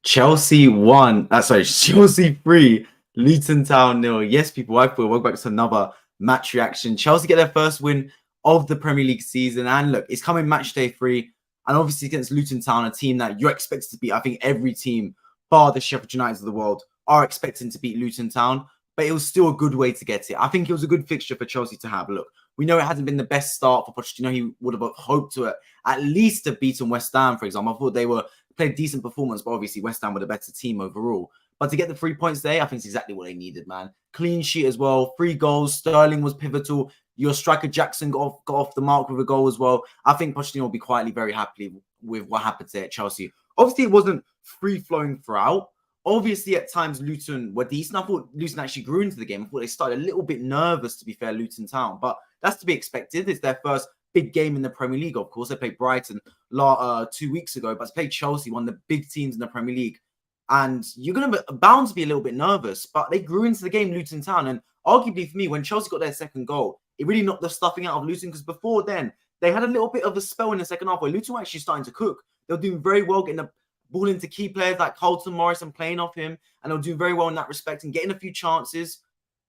Chelsea won. Sorry, Chelsea 3, Luton Town nil. Yes, people, welcome back to another match reaction. Chelsea get their first win of the Premier League season. And look, it's coming match day 3. And obviously against Luton Town, a team that you're expected to beat. I think every team, bar the Sheffield United of the world, are expecting to beat Luton Town. But it was still a good way to get it. I think it was a good fixture for Chelsea to have. Look, we know it hasn't been the best start for Pochettino. He would have hoped to at least have beaten West Ham, for example. I thought they played decent performance, but obviously West Ham were the better team overall. But to get the 3 points there, I think it's exactly what they needed, man. Clean sheet as well, 3 goals. Sterling was pivotal. Your striker Jackson got off the mark with a goal as well. I think Pochettino will be quietly very happy with what happened today at Chelsea. Obviously, it wasn't free-flowing throughout. Obviously, at times, Luton were decent. I thought Luton actually grew into the game. I thought they started a little bit nervous, to be fair, Luton Town. But that's to be expected. It's their first big game in the Premier League, of course. They played Brighton 2 weeks ago, but to play Chelsea, one of the big teams in the Premier League. And you're going to bound to be a little bit nervous, but they grew into the game, Luton Town. And arguably for me, when Chelsea got their second goal, it really knocked the stuffing out of Luton, because before then, they had a little bit of a spell in the second half where Luton were actually starting to cook. They were doing very well, getting the ball into key players like Carlton Morris and playing off him. And they were doing very well in that respect and getting a few chances.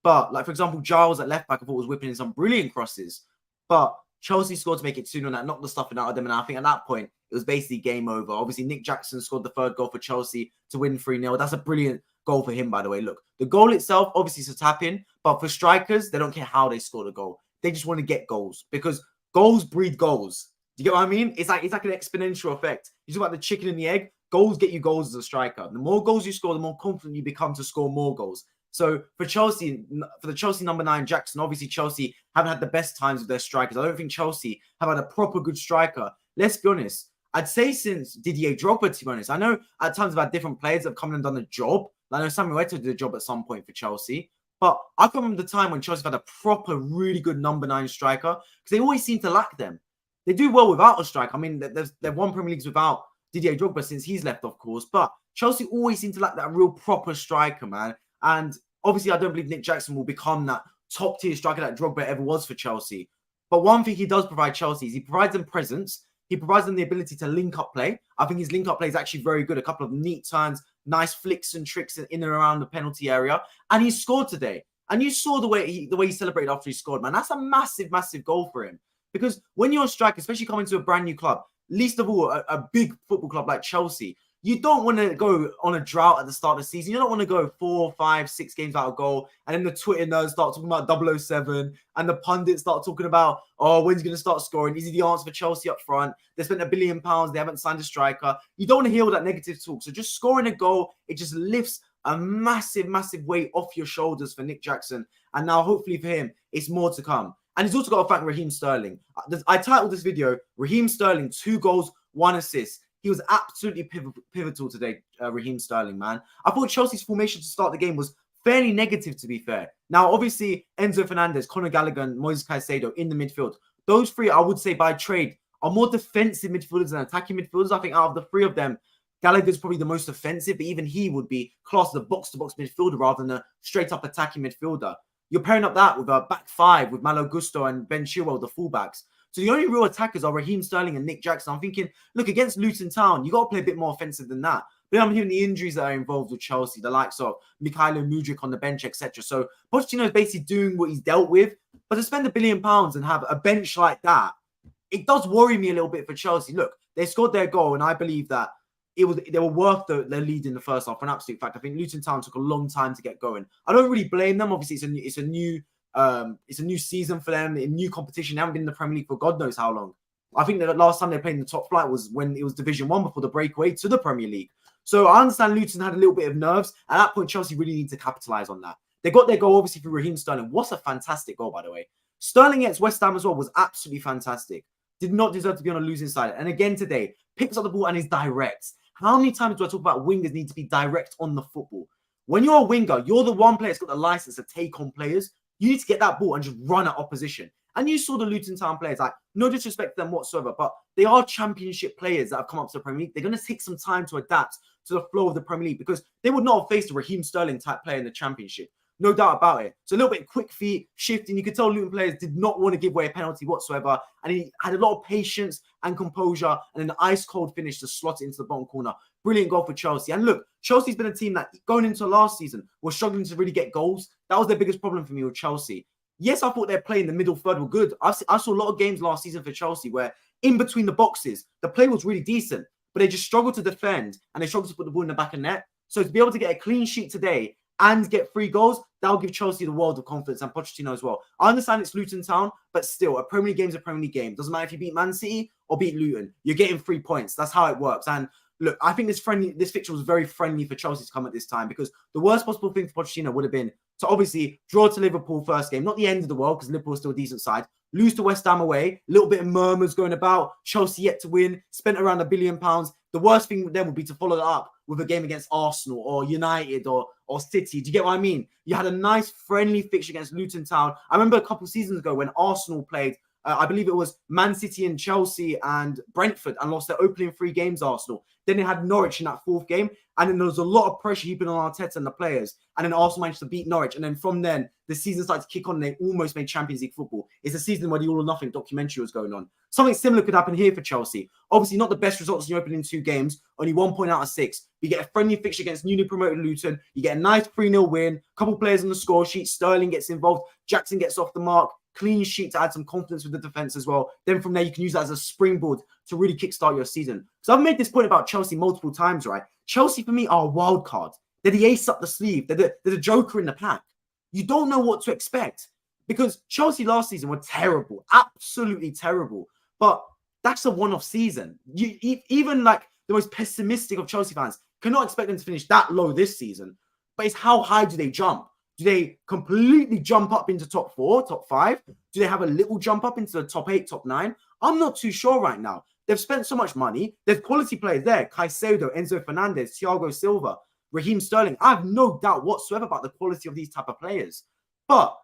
But, like, for example, Giles at left back, I thought was whipping in some brilliant crosses. But Chelsea scored to make it 2-0, and that knocked the stuffing out of them. And I think at that point, it was basically game over. Obviously, Nick Jackson scored the third goal for Chelsea to win 3-0. That's a brilliant goal for him, by the way. Look, the goal itself, obviously, is a tap-in. But for strikers, they don't care how they score the goal. They just want to get goals, because goals breed goals. Do you get what I mean? It's like an exponential effect. You talk about the chicken and the egg. Goals get you goals as a striker. The more goals you score, the more confident you become to score more goals. So for Chelsea, for the Chelsea number 9, Jackson, obviously Chelsea haven't had the best times with their strikers. I don't think Chelsea have had a proper good striker. Let's be honest. I'd say since Didier Drogba, to be honest. I know at times I've had different players that have come and done the job. I know Samuel Eto'o did a job at some point for Chelsea. But I can remember the time when Chelsea had a proper, really good number 9 striker, because they always seem to lack them. They do well without a striker. I mean, they've won Premier Leagues without Didier Drogba since he's left, of course. But Chelsea always seem to lack that real proper striker, man. And obviously, I don't believe Nick Jackson will become that top-tier striker that Drogba ever was for Chelsea. But one thing he does provide Chelsea is he provides them presence. He provides them the ability to link up play. I think his link up play is actually very good. A couple of neat turns, nice flicks and tricks in and around the penalty area. And he scored today. And you saw the way he celebrated after he scored, man. That's a massive, massive goal for him. Because when you're a striker, especially coming to a brand new club, least of all, a big football club like Chelsea, you don't want to go on a drought at the start of the season. You don't want to go 4, 5, 6 games out of goal. And then the Twitter nerds start talking about 007. And the pundits start talking about, oh, when's he going to start scoring? Is he the answer for Chelsea up front? They spent £1 billion. They haven't signed a striker. You don't want to hear all that negative talk. So just scoring a goal, it just lifts a massive, massive weight off your shoulders for Nick Jackson. And now, hopefully for him, it's more to come. And he's also got to thank Raheem Sterling. I titled this video, Raheem Sterling, 2 goals, 1 assist. He was absolutely pivotal today, Raheem Sterling, man. I thought Chelsea's formation to start the game was fairly negative, to be fair. Now, obviously, Enzo Fernandez, Conor Gallagher, and Moises Caicedo in the midfield. Those 3, I would say, by trade, are more defensive midfielders than attacking midfielders. I think out of the 3 of them, Gallagher's probably the most offensive, but even he would be classed as a box-to-box midfielder rather than a straight-up attacking midfielder. You're pairing up that with a back 5 with Malo Gusto and Ben Chilwell, the fullbacks. So the only real attackers are Raheem Sterling and Nick Jackson. I'm thinking, look, against Luton Town, you got to play a bit more offensive than that. But I'm hearing the injuries that are involved with Chelsea, the likes of Mikhailo Mudryk on the bench, etc. So Pochettino is basically doing what he's dealt with. But to spend £1 billion and have a bench like that, it does worry me a little bit for Chelsea. Look, they scored their goal, and I believe that they were worth their lead in the first half for an absolute fact. I think Luton Town took a long time to get going. I don't really blame them. Obviously, it's a new season for them, a new competition. They haven't been in the Premier League for God knows how long. I think the last time they played in the top flight was when it was Division 1 before the breakaway to the Premier League. So I understand Luton had a little bit of nerves. At that point, Chelsea really need to capitalise on that. They got their goal, obviously, through Raheem Sterling. What's a fantastic goal, by the way. Sterling against West Ham as well was absolutely fantastic. Did not deserve to be on a losing side. And again today, picks up the ball and is direct. How many times do I talk about wingers need to be direct on the football? When you're a winger, you're the one player that's got the license to take on players. You need to get that ball and just run at opposition. And you saw the Luton Town players, like, no disrespect to them whatsoever, but they are championship players that have come up to the Premier League. They're going to take some time to adapt to the flow of the Premier League, because they would not have faced a Raheem Sterling type player in the championship. no doubt about it. So a little bit quick feet, shifting. You could tell Luton players did not want to give away a penalty whatsoever. And he had a lot of patience and composure and an ice-cold finish to slot it into the bottom corner. Brilliant goal for Chelsea. And look, Chelsea's been a team that going into last season was struggling to really get goals. That was their biggest problem for me with Chelsea. Yes, I thought their play in the middle third were good. I saw a lot of games last season for Chelsea where in between the boxes, the play was really decent, but they just struggled to defend and they struggled to put the ball in the back of net. So to be able to get a clean sheet today and get 3 goals, that'll give Chelsea the world of confidence and Pochettino as well. I understand it's Luton Town, but still, a Premier League game is a Premier League game. Doesn't matter if you beat Man City or beat Luton. You're getting 3 points. That's how it works. And look, I think this fixture was very friendly for Chelsea to come at this time because the worst possible thing for Pochettino would have been to obviously draw to Liverpool first game. Not the end of the world because Liverpool's still a decent side. Lose to West Ham away. A little bit of murmurs going about. Chelsea yet to win. Spent around £1 billion. The worst thing then would be to follow that up with a game against Arsenal or United or City. Do you get what I mean? You had a nice friendly fixture against Luton Town. I remember a couple of seasons ago when Arsenal played, I believe it was Man City and Chelsea and Brentford and lost their opening 3 games, Arsenal. Then they had Norwich in that 4th game. And then there was a lot of pressure heaping on Arteta and the players. And then Arsenal managed to beat Norwich. And then from then, the season started to kick on and they almost made Champions League football. It's a season where the all or nothing documentary was going on. Something similar could happen here for Chelsea. Obviously, not the best results in your opening 2 games. Only 1 point out of 6. You get a friendly fixture against newly promoted Luton. You get a nice 3-0 win. A couple players on the score sheet. Sterling gets involved. Jackson gets off the mark. Clean sheet to add some confidence with the defense as well. Then from there, you can use that as a springboard to really kickstart your season. So I've made this point about Chelsea multiple times, right? Chelsea, for me, are a wild card. They're the ace up the sleeve. They're the joker in the pack. You don't know what to expect because Chelsea last season were terrible, absolutely terrible. But that's a one-off season. Even like the most pessimistic of Chelsea fans cannot expect them to finish that low this season. But it's how high do they jump? Do they completely jump up into top 4, top 5? Do they have a little jump up into the top 8, top 9? I'm not too sure right now. They've spent so much money. There's quality players there. Caicedo, Enzo Fernandez, Thiago Silva, Raheem Sterling. I have no doubt whatsoever about the quality of these type of players. But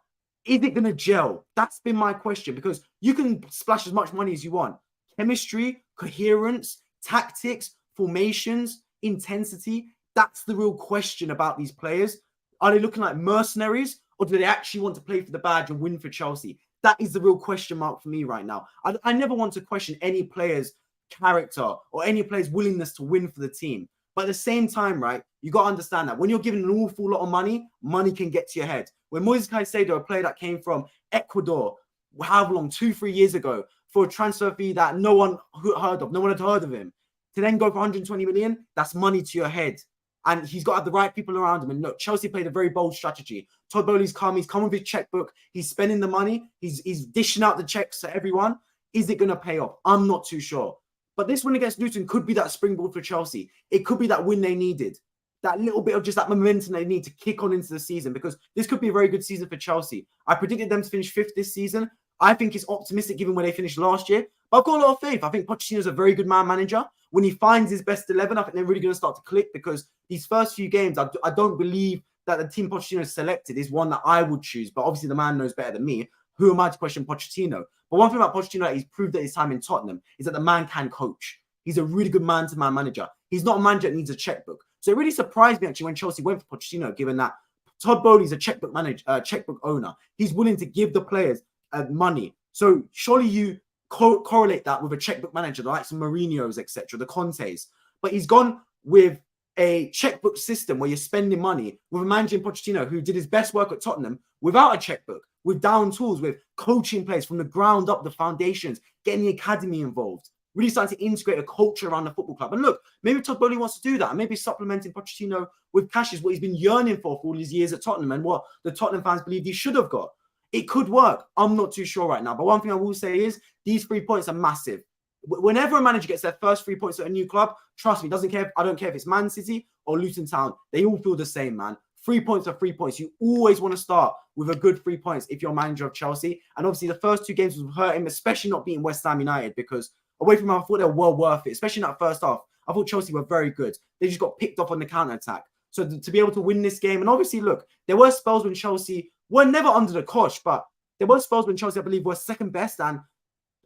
is it going to gel? That's been my question because you can splash as much money as you want. Chemistry, coherence, tactics, formations, intensity. That's the real question about these players. Are they looking like mercenaries or do they actually want to play for the badge and win for Chelsea? That is the real question mark for me right now. I never want to question any player's character or any player's willingness to win for the team. But at the same time, right, you got to understand that when you're given an awful lot of money, money can get to your head. When Moises Caicedo, a player that came from Ecuador, how long, 2-3 years ago, for a transfer fee that no one had heard of him, to then go for 120 million, that's money to your head. And he's got to have the right people around him. And look, Chelsea played a very bold strategy. Todd Bowley's come. He's come with his checkbook. He's spending the money. He's dishing out the checks to everyone. Is it going to pay off? I'm not too sure. But this win against Luton could be that springboard for Chelsea. It could be that win they needed. That little bit of just that momentum they need to kick on into the season because this could be a very good season for Chelsea. I predicted them to finish 5th this season. I think it's optimistic given where they finished last year. But I've got a lot of faith. I think Pochettino's a very good manager. When he finds his best 11, I think they're really going to start to click because these first few games, I don't believe that the team Pochettino selected is one that I would choose. But obviously the man knows better than me. Who am I to question Pochettino? But one thing about Pochettino that he's proved at his time in Tottenham is that the man can coach. He's a really good man-to-man manager. He's not a manager that needs a checkbook. So it really surprised me actually when Chelsea went for Pochettino, given that Todd Bowley's a checkbook manager, checkbook owner. He's willing to give the players money. So surely you correlate that with a checkbook manager, the likes of Mourinho's, etc., the Contes. But he's gone with a checkbook system where you're spending money with a manager in Pochettino who did his best work at Tottenham without a checkbook, with down tools, with coaching players from the ground up, the foundations, getting the academy involved, really starting to integrate a culture around the football club. And look, maybe Todd Bowley wants to do that. And maybe supplementing Pochettino with cash is what he's been yearning for all these years at Tottenham and what the Tottenham fans believe he should have got. It could work. I'm not too sure right now. But one thing I will say is these 3 points are massive. Whenever a manager gets their first 3 points at a new club, trust me, I don't care if it's Man City or Luton Town. They all feel the same, man. 3 points are 3 points. You always want to start with a good 3 points if you're manager of Chelsea. And obviously the first 2 games will hurt him, especially not beating West Ham United because away from him, I thought they were well worth it, especially in that first half. I thought Chelsea were very good. They just got picked off on the counter-attack. So to be able to win this game, and obviously, look, there were spells when Chelsea were never under the cosh, but there were spells when Chelsea, I believe, were second best. And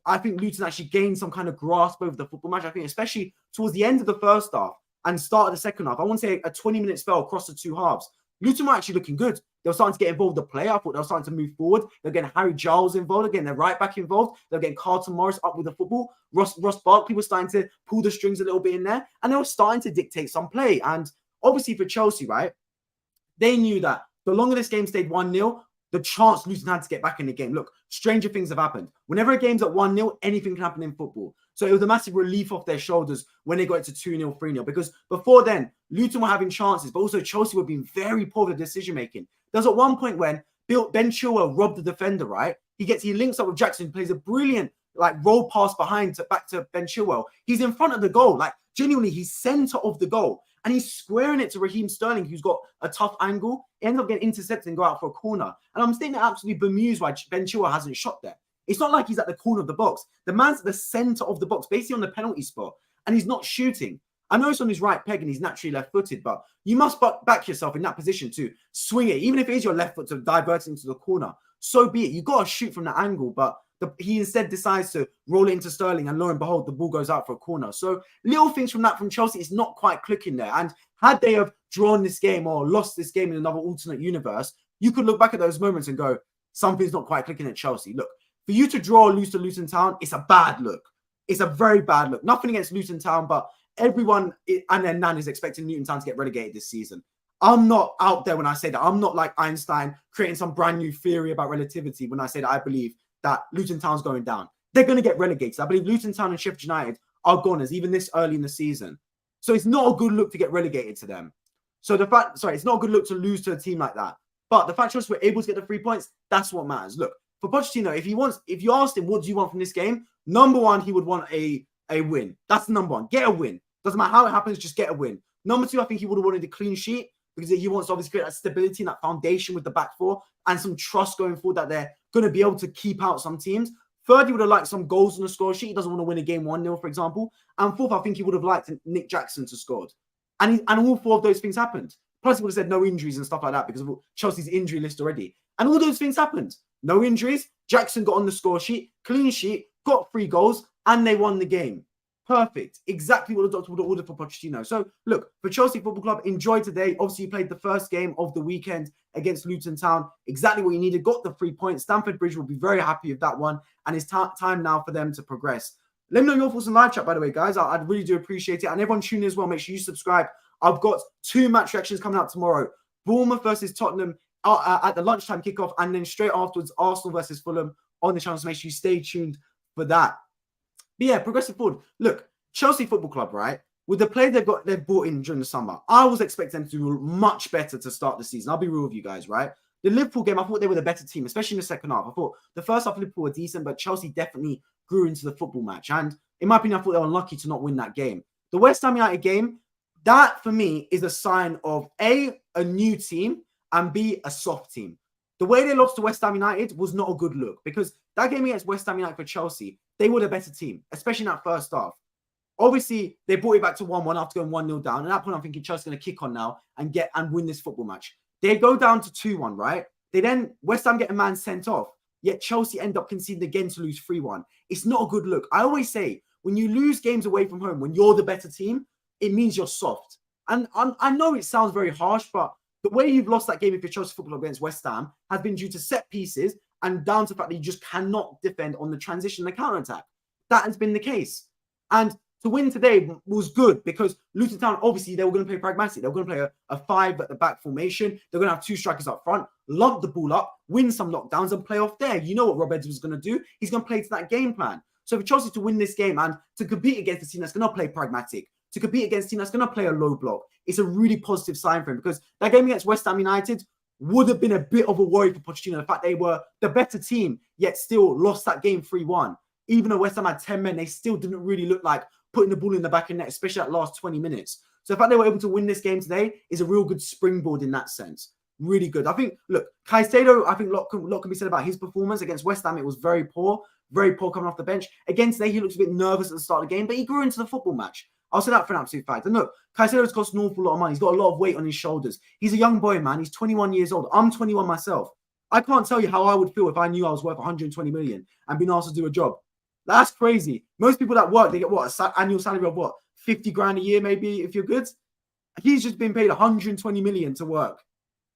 I think Luton actually gained some kind of grasp over the football match. I think especially towards the end of the first half and start of the second half. I want to say a 20-minute spell across the 2 halves. Luton were actually looking good. They were starting to get involved with the play. I thought they were starting to move forward. They're getting Harry Giles involved. They're getting their right back involved. They're getting Carlton Morris up with the football. Ross Barkley was starting to pull the strings a little bit in there. And they were starting to dictate some play. And obviously for Chelsea, right, they knew that the longer this game stayed 1-0, the chance Luton had to get back in the game. Look, stranger things have happened. Whenever a game's at 1-0, anything can happen in football. So it was a massive relief off their shoulders when they got it to 2-0, 3-0. Because before then, Luton were having chances, but also Chelsea were being very poor with decision-making. There was at one point when Ben Chilwell robbed the defender, right? He links up with Jackson, plays a brilliant roll pass back to Ben Chilwell. He's in front of the goal. Genuinely, he's center of the goal. And he's squaring it to Raheem Sterling, who's got a tough angle. He ends up getting intercepted and go out for a corner. And I'm sitting there absolutely bemused why Ben Chilwell hasn't shot there. It's not like he's at the corner of the box. The man's at the center of the box, basically on the penalty spot, and he's not shooting. I know it's on his right peg and he's naturally left-footed, but you must back yourself in that position to swing it, even if it is your left foot to divert it into the corner. So be it. You got to shoot from that angle, but he instead decides to roll it into Sterling, and lo and behold, the ball goes out for a corner. So little things from Chelsea is not quite clicking there. And had they have drawn this game or lost this game in another alternate universe, you could look back at those moments and go, something's not quite clicking at Chelsea. Look, for you to draw or lose to Luton Town, it's a bad look. It's a very bad look. Nothing against Luton Town, but everyone and their nan is expecting Luton Town to get relegated this season. I'm not out there when I say that. I'm not like Einstein creating some brand new theory about relativity when I say that I believe that Luton Town's going down. They're going to get relegated. I believe Luton Town and Sheffield United are goners, even this early in the season. So it's not a good look to get relegated to them. So it's not a good look to lose to a team like that. But the fact that we're able to get the 3 points, that's what matters. Look, for Pochettino, if you asked him, what do you want from this game? Number one, he would want a win. That's the number one. Get a win. Doesn't matter how it happens, just get a win. Number two, I think he would have wanted a clean sheet because he wants to obviously create that stability and that foundation with the back four and some trust going forward that they're going to be able to keep out some teams. Third, he would have liked some goals on the score sheet. He doesn't want to win a game 1-0, for example. And fourth, I think he would have liked Nick Jackson to score. And all four of those things happened. Plus, he would have said no injuries and stuff like that because of Chelsea's injury list already. And all those things happened. No injuries. Jackson got on the score sheet, clean sheet, got 3 goals, and they won the game. Perfect. Exactly what the doctor would have ordered for Pochettino. So, look, for Chelsea Football Club, enjoy today. Obviously, you played the first game of the weekend against Luton Town. Exactly what you needed. Got the 3 points. Stamford Bridge will be very happy with that one. And it's time now for them to progress. Let me know your thoughts in live chat, by the way, guys. I'd really do appreciate it. And everyone tuning in as well, make sure you subscribe. I've got 2 match reactions coming out tomorrow. Bournemouth versus Tottenham at the lunchtime kickoff. And then straight afterwards, Arsenal versus Fulham on the channel. So make sure you stay tuned for that. But yeah, progressive forward. Look, Chelsea Football Club, right? With the play they've brought in during the summer, I was expecting them to do much better to start the season. I'll be real with you guys, right? The Liverpool game, I thought they were the better team, especially in the second half. I thought the first half Liverpool were decent, but Chelsea definitely grew into the football match. And in my opinion, I thought they were unlucky to not win that game. The West Ham United game, that for me is a sign of A, a new team, and B, a soft team. The way they lost to West Ham United was not a good look because that game against West Ham United for Chelsea, they were the better team, especially in that first half. Obviously, they brought it back to 1-1 after going 1-0 down. At that point, I'm thinking Chelsea's going to kick on now and win this football match. They go down to 2-1, right? West Ham get a man sent off, yet Chelsea end up conceding again to lose 3-1. It's not a good look. I always say, when you lose games away from home, when you're the better team, it means you're soft. And I know it sounds very harsh, but the way you've lost that game if you're Chelsea Football Club against West Ham has been due to set pieces and down to the fact that you just cannot defend on the transition and the counter-attack. That has been the case. And to win today was good because Luton Town, obviously, they were going to play pragmatic. They were going to play a 5 at the back formation. They're going to have 2 strikers up front, lump the ball up, win some knockdowns, and play off there. You know what Rob Edwards was going to do. He's going to play to that game plan. So for Chelsea to win this game and to compete against a team that's going to play pragmatic, to compete against a team that's going to play a low block, it's a really positive sign for him because that game against West Ham United would have been a bit of a worry for Pochettino. The fact they were the better team, yet still lost that game 3-1. Even though West Ham had 10 men, they still didn't really look like putting the ball in the back of net, especially that last 20 minutes. So the fact they were able to win this game today is a real good springboard in that sense. Really good. I think, look, Caicedo, I think a lot can be said about his performance. Against West Ham, it was very poor coming off the bench. Again, today, he looks a bit nervous at the start of the game, but he grew into the football match. I'll say that for an absolute fact. And look, Caicedo's cost an awful lot of money. He's got a lot of weight on his shoulders. He's a young boy, man. He's 21 years old. I'm 21 myself. I can't tell you how I would feel if I knew I was worth 120 million and being asked to do a job. That's crazy. Most people that work, they get what? Annual salary of what? 50 grand a year, maybe, if you're good. He's just been paid 120 million to work.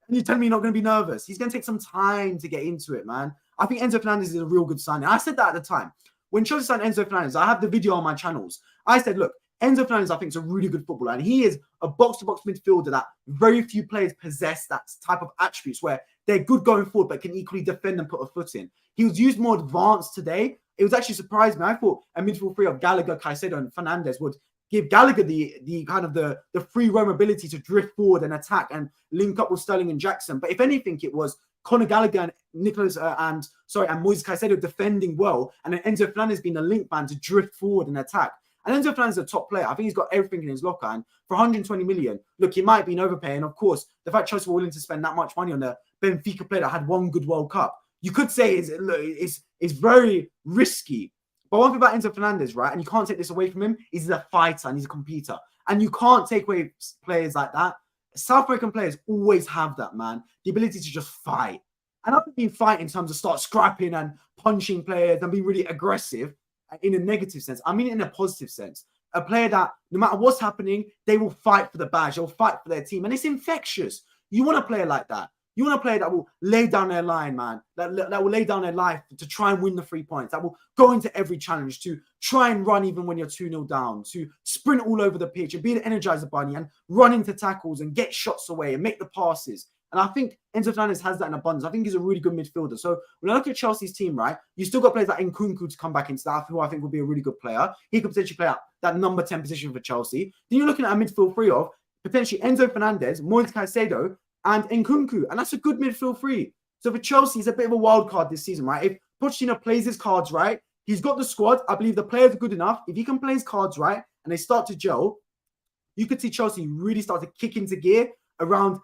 And you tell me you're not going to be nervous. He's going to take some time to get into it, man. I think Enzo Fernandez is a real good signing. I said that at the time. When Chelsea signed Enzo Fernandez, I have the video on my channels. I said, look, Enzo Fernandez, I think, is a really good footballer. And he is a box-to-box midfielder that very few players possess that type of attributes where they're good going forward but can equally defend and put a foot in. He was used more advanced today. It was actually surprised me. I thought a midfield three of Gallagher, Caicedo, and Fernandez would give Gallagher the kind of the free roam ability to drift forward and attack and link up with Sterling and Jackson. But if anything, it was Conor Gallagher and Moises Caicedo defending well, and then Enzo Fernandez being a link man to drift forward and attack. And Enzo Fernandez is a top player. I think he's got everything in his locker. And for 120 million, look, he might be an overpay. And of course, the fact Chelsea were willing to spend that much money on a Benfica player that had one good World Cup, you could say it's very risky. But one thing about Enzo Fernandez, right, and you can't take this away from him, is he's a fighter and he's a competitor. And you can't take away players like that. South American players always have that, man. The ability to just fight. And I don't mean fight in terms of start scrapping and punching players and being really aggressive in a negative sense. I mean it in a positive sense. A player that, no matter what's happening, they will fight for the badge. They'll fight for their team. And it's infectious. You want a player like that. You want a player that will lay down their line, man, that will lay down their life to try and win the 3 points, that will go into every challenge, to try and run even when you're 2-0 down, to sprint all over the pitch and be the Energizer Bunny and run into tackles and get shots away and make the passes. And I think Enzo Fernandez has that in abundance. I think he's a really good midfielder. So when I look at Chelsea's team, right, you still got players like Nkunku to come back into that, who I think will be a really good player. He could potentially play out that number 10 position for Chelsea. Then you're looking at a midfield three of potentially Enzo Fernandez, Moises Caicedo, and Nkunku. And that's a good midfield three. So for Chelsea, he's a bit of a wild card this season, right? If Pochettino plays his cards right, he's got the squad. I believe the players are good enough. If he can play his cards right and they start to gel, you could see Chelsea really start to kick into gear around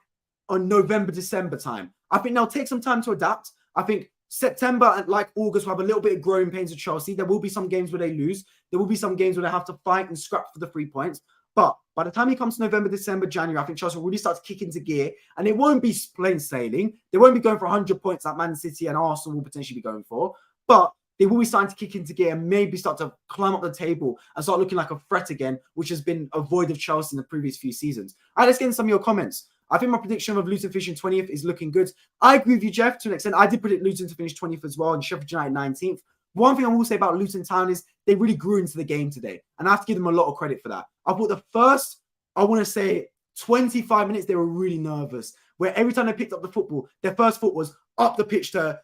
on November, December time. I think they'll take some time to adapt. I think September and like August will have a little bit of growing pains with Chelsea. There will be some games where they lose. There will be some games where they have to fight and scrap for the 3 points. But by the time he comes to November, December, January, I think Chelsea will really start to kick into gear. And it won't be plain sailing. They won't be going for 100 points like Man City and Arsenal will potentially be going for. But they will be starting to kick into gear and maybe start to climb up the table and start looking like a threat again, which has been a void of Chelsea in the previous few seasons. All right, let's get into some of your comments. I think my prediction of Luton finishing 20th is looking good. I agree with you, Jeff, to an extent. I did predict Luton to finish 20th as well and Sheffield United 19th. One thing I will say about Luton Town is they really grew into the game today. And I have to give them a lot of credit for that. I thought the first, I want to say 25 minutes, they were really nervous. Where every time they picked up the football, their first foot was up the pitch to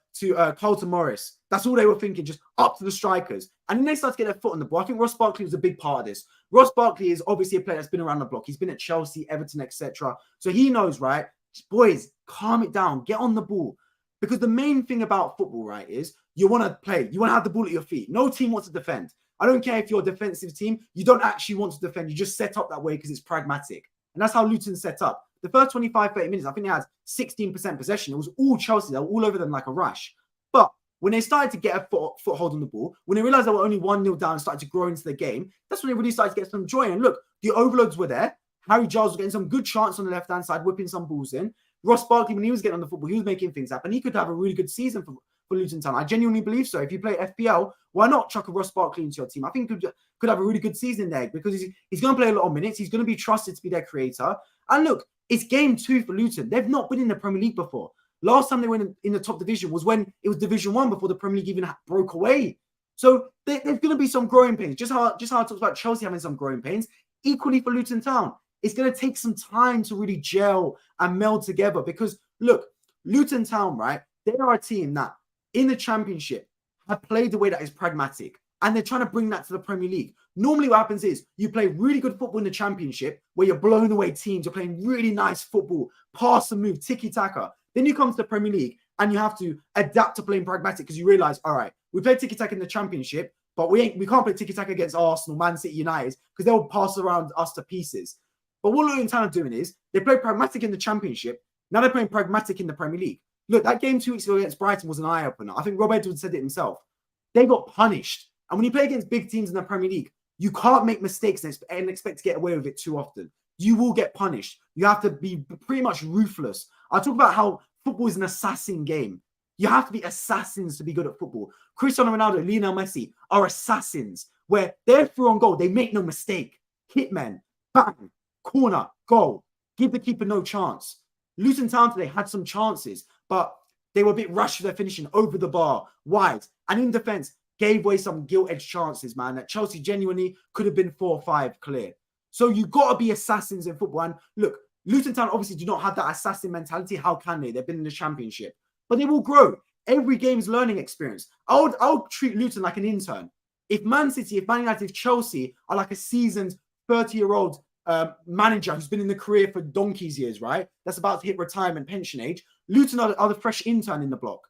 Carlton Morris. That's all they were thinking, just up to the strikers. And then they started to get their foot on the ball. I think Ross Barkley was a big part of this. Ross Barkley is obviously a player that's been around the block. He's been at Chelsea, Everton, etc. So he knows, right? Boys, calm it down. Get on the ball. Because the main thing about football, right, is you want to play. You want to have the ball at your feet. No team wants to defend. I don't care if you're a defensive team. You don't actually want to defend. You just set up that way because it's pragmatic. And that's how Luton set up. The first 25, 30 minutes, I think they had 16% possession. It was all Chelsea. They were all over them like a rush. But when they started to get a foothold on the ball, when they realized they were only 1-0 down and started to grow into the game, that's when they really started to get some joy. And look, the overloads were there. Harry Giles was getting some good chance on the left-hand side, whipping some balls in. Ross Barkley, when he was getting on the football, he was making things happen. He could have a really good season for Luton Town. I genuinely believe so. If you play FPL, why not chuck a Ross Barkley into your team? I think he could have a really good season there because he's going to play a lot of minutes. He's going to be trusted to be their creator. And look, it's game 2 for Luton. They've not been in the Premier League before. Last time they went in the top division was when it was Division 1 before the Premier League even broke away. So there's going to be some growing pains. Just how I talked about Chelsea having some growing pains, equally for Luton Town. It's going to take some time to really gel and meld together because, look, Luton Town, right, they are a team that in the Championship have played the way that is pragmatic. And they're trying to bring that to the Premier League. Normally what happens is you play really good football in the Championship where you're blowing away teams. You're playing really nice football, pass and move, tiki-taka. Then you come to the Premier League and you have to adapt to playing pragmatic because you realize, all right, we play tiki-taka in the Championship, but we can't play tiki-taka against Arsenal, Man City, United because they'll pass around us to pieces. But what Luton Town are doing is they play pragmatic in the Championship. Now they're playing pragmatic in the Premier League. Look, that game 2 weeks ago against Brighton was an eye-opener. I think Rob Edwards said it himself. They got punished. And when you play against big teams in the Premier League, you can't make mistakes and expect to get away with it too often. You will get punished. You have to be pretty much ruthless. I talk about how football is an assassin game. You have to be assassins to be good at football. Cristiano Ronaldo, Lionel Messi are assassins where they're through on goal. They make no mistake. Hitmen, bang, corner, goal. Give the keeper no chance. Luton Town today had some chances, but they were a bit rash with their finishing, over the bar, wide, and in defence, gave away some gilt-edged chances, man, that Chelsea genuinely could have been 4 or 5 clear. So you got to be assassins in football. And look, Luton Town obviously do not have that assassin mentality. How can they? They've been in the Championship. But they will grow. Every game's learning experience. I would treat Luton like an intern. If Man City, if Man United, if Chelsea are like a seasoned 30-year-old manager who's been in the career for donkey's years, right? That's about to hit retirement pension age. Luton are the fresh intern in the block.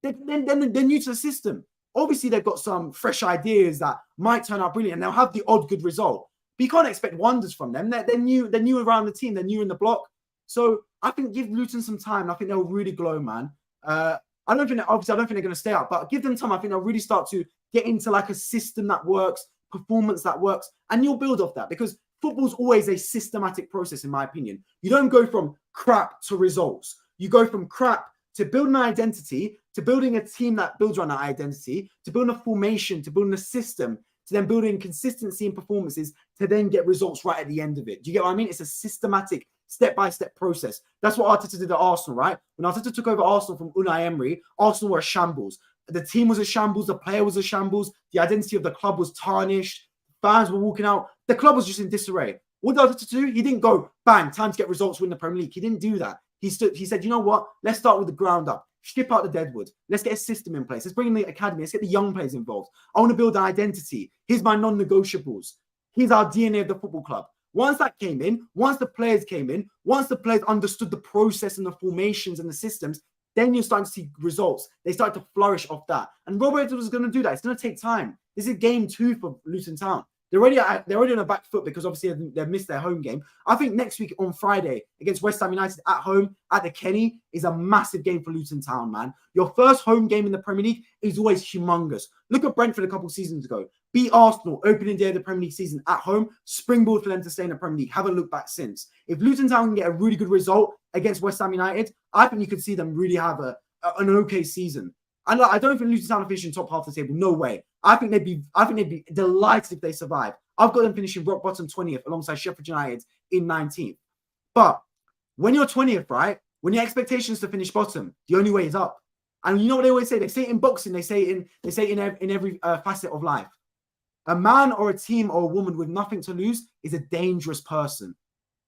They're new to the system. Obviously, they've got some fresh ideas that might turn out brilliant, and they'll have the odd good result. But you can't expect wonders from them. They're new. They're new around the team. They're new in the block. So I think give Luton some time. And I think they'll really glow, man. I don't think they're going to stay up, but give them time. I think they'll really start to get into like a system that works, performance that works, and you'll build off that, because football's always a systematic process, in my opinion. You don't go from crap to results. You go from crap to building an identity, to building a team that builds around that identity, to building a formation, to building a system, to then building consistency in performances, to then get results right at the end of it. Do you get what I mean? It's a systematic, step-by-step process. That's what Arteta did at Arsenal, right? When Arteta took over Arsenal from Unai Emery, Arsenal were a shambles. The team was a shambles. The player was a shambles. The identity of the club was tarnished. Fans were walking out. The club was just in disarray. What did Arteta do? He didn't go, bang, time to get results, win the Premier League. He didn't do that. He said, you know what? Let's start with the ground up. Ship out the deadwood. Let's get a system in place. Let's bring in the academy. Let's get the young players involved. I want to build an identity. Here's my non-negotiables. Here's our DNA of the football club. Once that came in, once the players came in, once the players understood the process and the formations and the systems, then you're starting to see results. They start to flourish off that. And Roberto was going to do that. It's going to take time. This is game 2 for Luton Town. They're already on a back foot because obviously they've missed their home game. I think next week on Friday against West Ham United at home at the Kenny is a massive game for Luton Town, man. Your first home game in the Premier League is always humongous. Look at Brentford a couple of seasons ago. Beat Arsenal opening day of the Premier League season at home. Springboard for them to stay in the Premier League. Haven't looked back since. If Luton Town can get a really good result against West Ham United, I think you could see them really have an okay season. And I don't think Luton Town are finishing top half of the table. No way. I think they'd be delighted if they survive. I've got them finishing rock bottom 20th alongside Sheffield United in 19th. But when you're 20th, right? When your expectation is to finish bottom, the only way is up. And you know what they always say? They say it in boxing. They say it in every facet of life. A man or a team or a woman with nothing to lose is a dangerous person.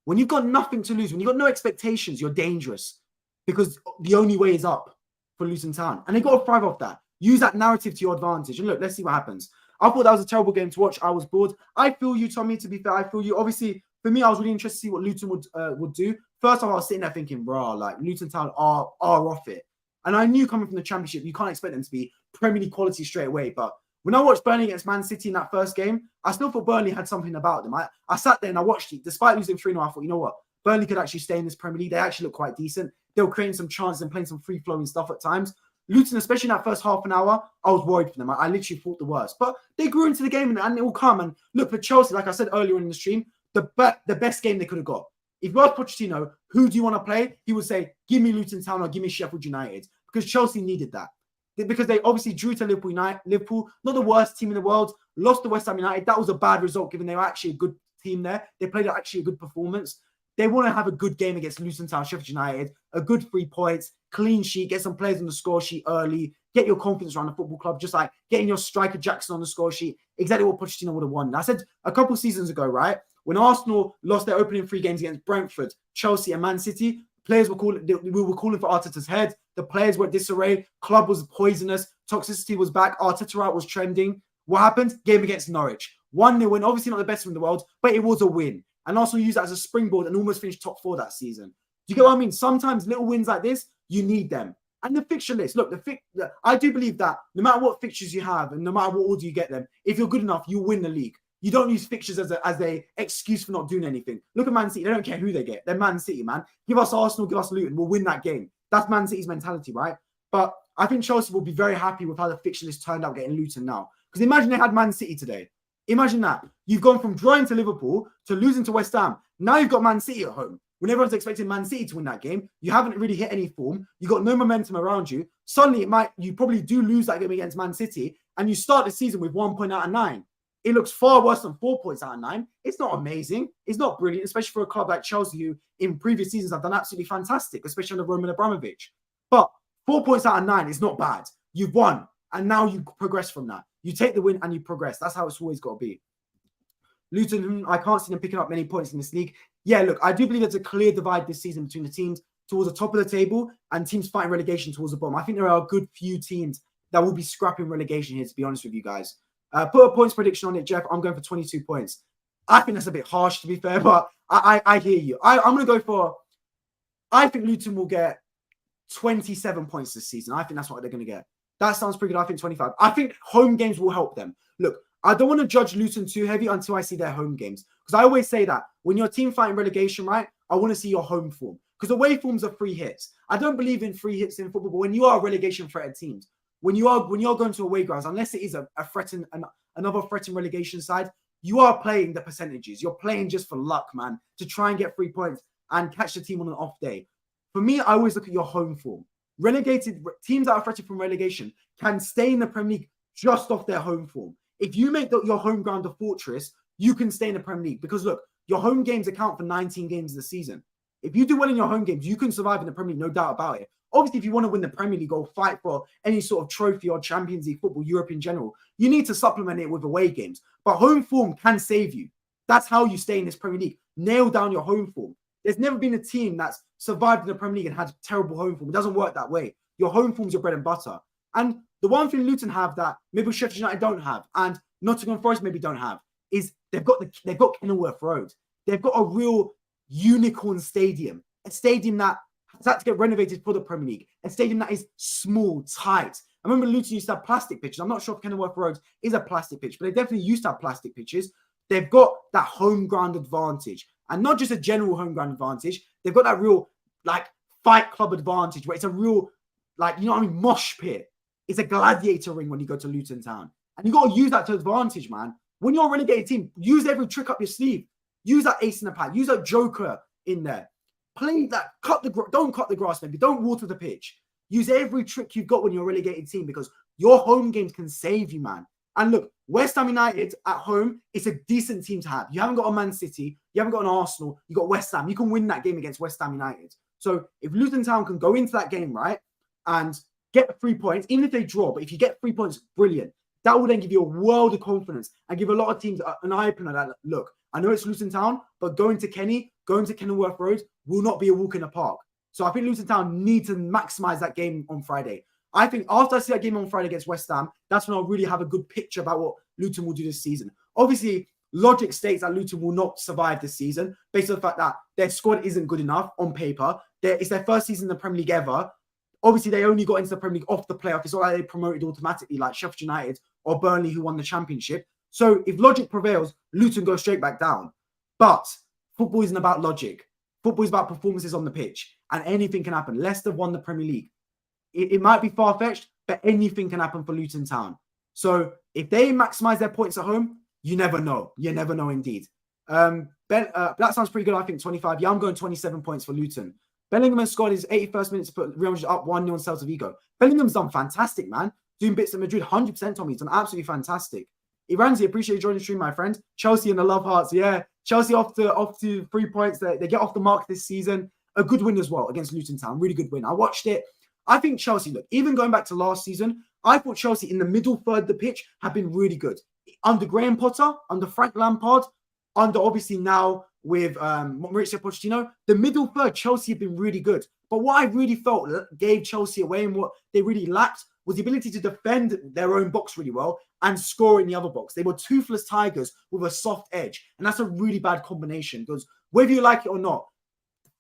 When you've got nothing to lose, when you've got no expectations, you're dangerous, because the only way is up for Luton Town. And they've got to thrive off that. Use that narrative to your advantage. And look, let's see what happens. I thought that was a terrible game to watch. I was bored. I feel you, Tommy, to be fair. I feel you. Obviously, for me, I was really interested to see what Luton would do. First off, I was sitting there thinking, bro, like Luton Town are off it. And I knew coming from the Championship, you can't expect them to be Premier League quality straight away. But when I watched Burnley against Man City in that first game, I still thought Burnley had something about them. I sat there and I watched it. Despite losing 3-0, I thought, you know what? Burnley could actually stay in this Premier League. They actually look quite decent. They were creating some chances and playing some free-flowing stuff at times. Luton, especially in that first half an hour, I was worried for them. I literally thought the worst. But they grew into the game and it will come. And look, for Chelsea, like I said earlier in the stream, the best game they could have got. If you ask Pochettino, who do you want to play? He would say, give me Luton Town or give me Sheffield United. Because Chelsea needed that. Because they obviously drew to Liverpool, not the worst team in the world, lost to West Ham United. That was a bad result given they were actually a good team there. They played actually a good performance. They want to have a good game against Luton Town, Sheffield United, a good 3 points, clean sheet, get some players on the score sheet early, get your confidence around the football club, just like getting your striker Jackson on the score sheet, exactly what Pochettino would have won. And I said a couple of seasons ago, right, when Arsenal lost their opening 3 games against Brentford, Chelsea and Man City, players were calling for Arteta's head. The players were disarray. Club was poisonous. Toxicity was back. Arteta out was trending. What happened? Game against Norwich. 1-0 win. Obviously not the best in the world, but it was a win. And also use that as a springboard and almost finish top 4 that season. Do you get what I mean? Sometimes little wins like this, you need them. And the fixture list. Look, I do believe that no matter what fixtures you have and no matter what order you get them, if you're good enough, you win the league. You don't use fixtures as a excuse for not doing anything. Look at Man City. They don't care who they get. They're Man City, man. Give us Arsenal, give us Luton. We'll win that game. That's Man City's mentality, right? But I think Chelsea will be very happy with how the fixture list turned out getting Luton now. Because imagine they had Man City today. Imagine that. You've gone from drawing to Liverpool to losing to West Ham. Now you've got Man City at home. When everyone's expecting Man City to win that game, you haven't really hit any form. You've got no momentum around you. Suddenly, you probably do lose that game against Man City, and you start the season with 1 point out of 9. it looks far worse than 4 points out of 9. It's not amazing. It's not brilliant, especially for a club like Chelsea, who in previous seasons have done absolutely fantastic, especially under Roman Abramovich. But 4 points out of 9 is not bad. You've won, and now you progress from that. You take the win and you progress. That's how it's always got to be. Luton, I can't see them picking up many points in this league. Yeah, look, I do believe there's a clear divide this season between the teams towards the top of the table and teams fighting relegation towards the bottom. I think there are a good few teams that will be scrapping relegation here, to be honest with you guys. Put a points prediction on it, Jeff. I'm going for 22 points. I think that's a bit harsh, to be fair, but I hear you. I'm going to go for, I think Luton will get 27 points this season. I think that's what they're going to get. That sounds pretty good. I think 25. I think home games will help them. Look, I don't want to judge Luton too heavy until I see their home games. Because I always say that when your team fighting relegation, right, I want to see your home form. Because away forms are free hits. I don't believe in free hits in football, but when you are relegation threatened teams, when you're going to away grounds, unless it is another threatened relegation side, you are playing the percentages. You're playing just for luck, man, to try and get 3 points and catch the team on an off day. For me, I always look at your home form. Relegated teams that are threatened from relegation can stay in the Premier League just off their home form. If you make your home ground a fortress, you can stay in the Premier League. Because look, your home games account for 19 games of the season. If you do well in your home games, you can survive in the Premier League, no doubt about it. Obviously, if you want to win the Premier League or fight for any sort of trophy or Champions League football, Europe in general, you need to supplement it with away games. But home form can save you. That's how you stay in this Premier League. Nail down your home form. There's never been a team that's survived in the Premier League and had terrible home form. It doesn't work that way. Your home form's your bread and butter. And the one thing Luton have that maybe Sheffield United don't have, and Nottingham Forest maybe don't have, is they've got Kenilworth Road. They've got a real unicorn stadium, a stadium that has had to get renovated for the Premier League, a stadium that is small, tight. I remember Luton used to have plastic pitches. I'm not sure if Kenilworth Road is a plastic pitch, but they definitely used to have plastic pitches. They've got that home ground advantage, and not just a general home ground advantage. They've got that real like fight club advantage where it's a real mosh pit. It's a gladiator ring when you go to Luton Town, and you got to use that to advantage, man. When you're a relegated team, use every trick up your sleeve. Use that ace in the pack. Use that joker in there. Play that. Don't cut the grass, maybe. Don't water the pitch. Use every trick you've got when you're a relegated team because your home games can save you, man. And look, West Ham United at home, it's a decent team to have. You haven't got a Man City. You haven't got an Arsenal. You got West Ham. You can win that game against West Ham United. So if Luton Town can go into that game, right, and get 3 points, even if they draw, but if you get 3 points, brilliant. That will then give you a world of confidence and give a lot of teams an eye opener that, look, I know it's Luton Town, but going to Kenilworth Road will not be a walk in the park. So I think Luton Town need to maximize that game on Friday. I think after I see that game on Friday against West Ham, that's when I'll really have a good picture about what Luton will do this season. Obviously, logic states that Luton will not survive this season based on the fact that their squad isn't good enough on paper. It's their first season in the Premier League ever. Obviously, they only got into the Premier League off the playoff. It's not like they promoted automatically like Sheffield United or Burnley who won the championship. So if logic prevails, Luton goes straight back down. But football isn't about logic. Football is about performances on the pitch. And anything can happen. Leicester won the Premier League. It might be far-fetched, but anything can happen for Luton Town. So if they maximize their points at home, you never know. You never know indeed. That sounds pretty good, I think, 25. Yeah, I'm going 27 points for Luton. Bellingham scored his 81st minute to put Real Madrid up 1-0 on Celta Vigo. Bellingham's done fantastic, man. Doing bits at Madrid, 100%, Tommy. He's done absolutely fantastic. Iranzi, appreciate you joining the stream, my friend. Chelsea and the love hearts, yeah. Chelsea off to 3 points. They get off the mark this season. A good win as well against Luton Town. Really good win. I watched it. I think Chelsea, look, even going back to last season, I thought Chelsea in the middle third of the pitch have been really good. Under Graham Potter, under Frank Lampard, under obviously now with Mauricio Pochettino, the middle third, Chelsea have been really good. But what I really felt gave Chelsea away and what they really lacked was the ability to defend their own box really well and score in the other box. They were toothless tigers with a soft edge. And that's a really bad combination because whether you like it or not,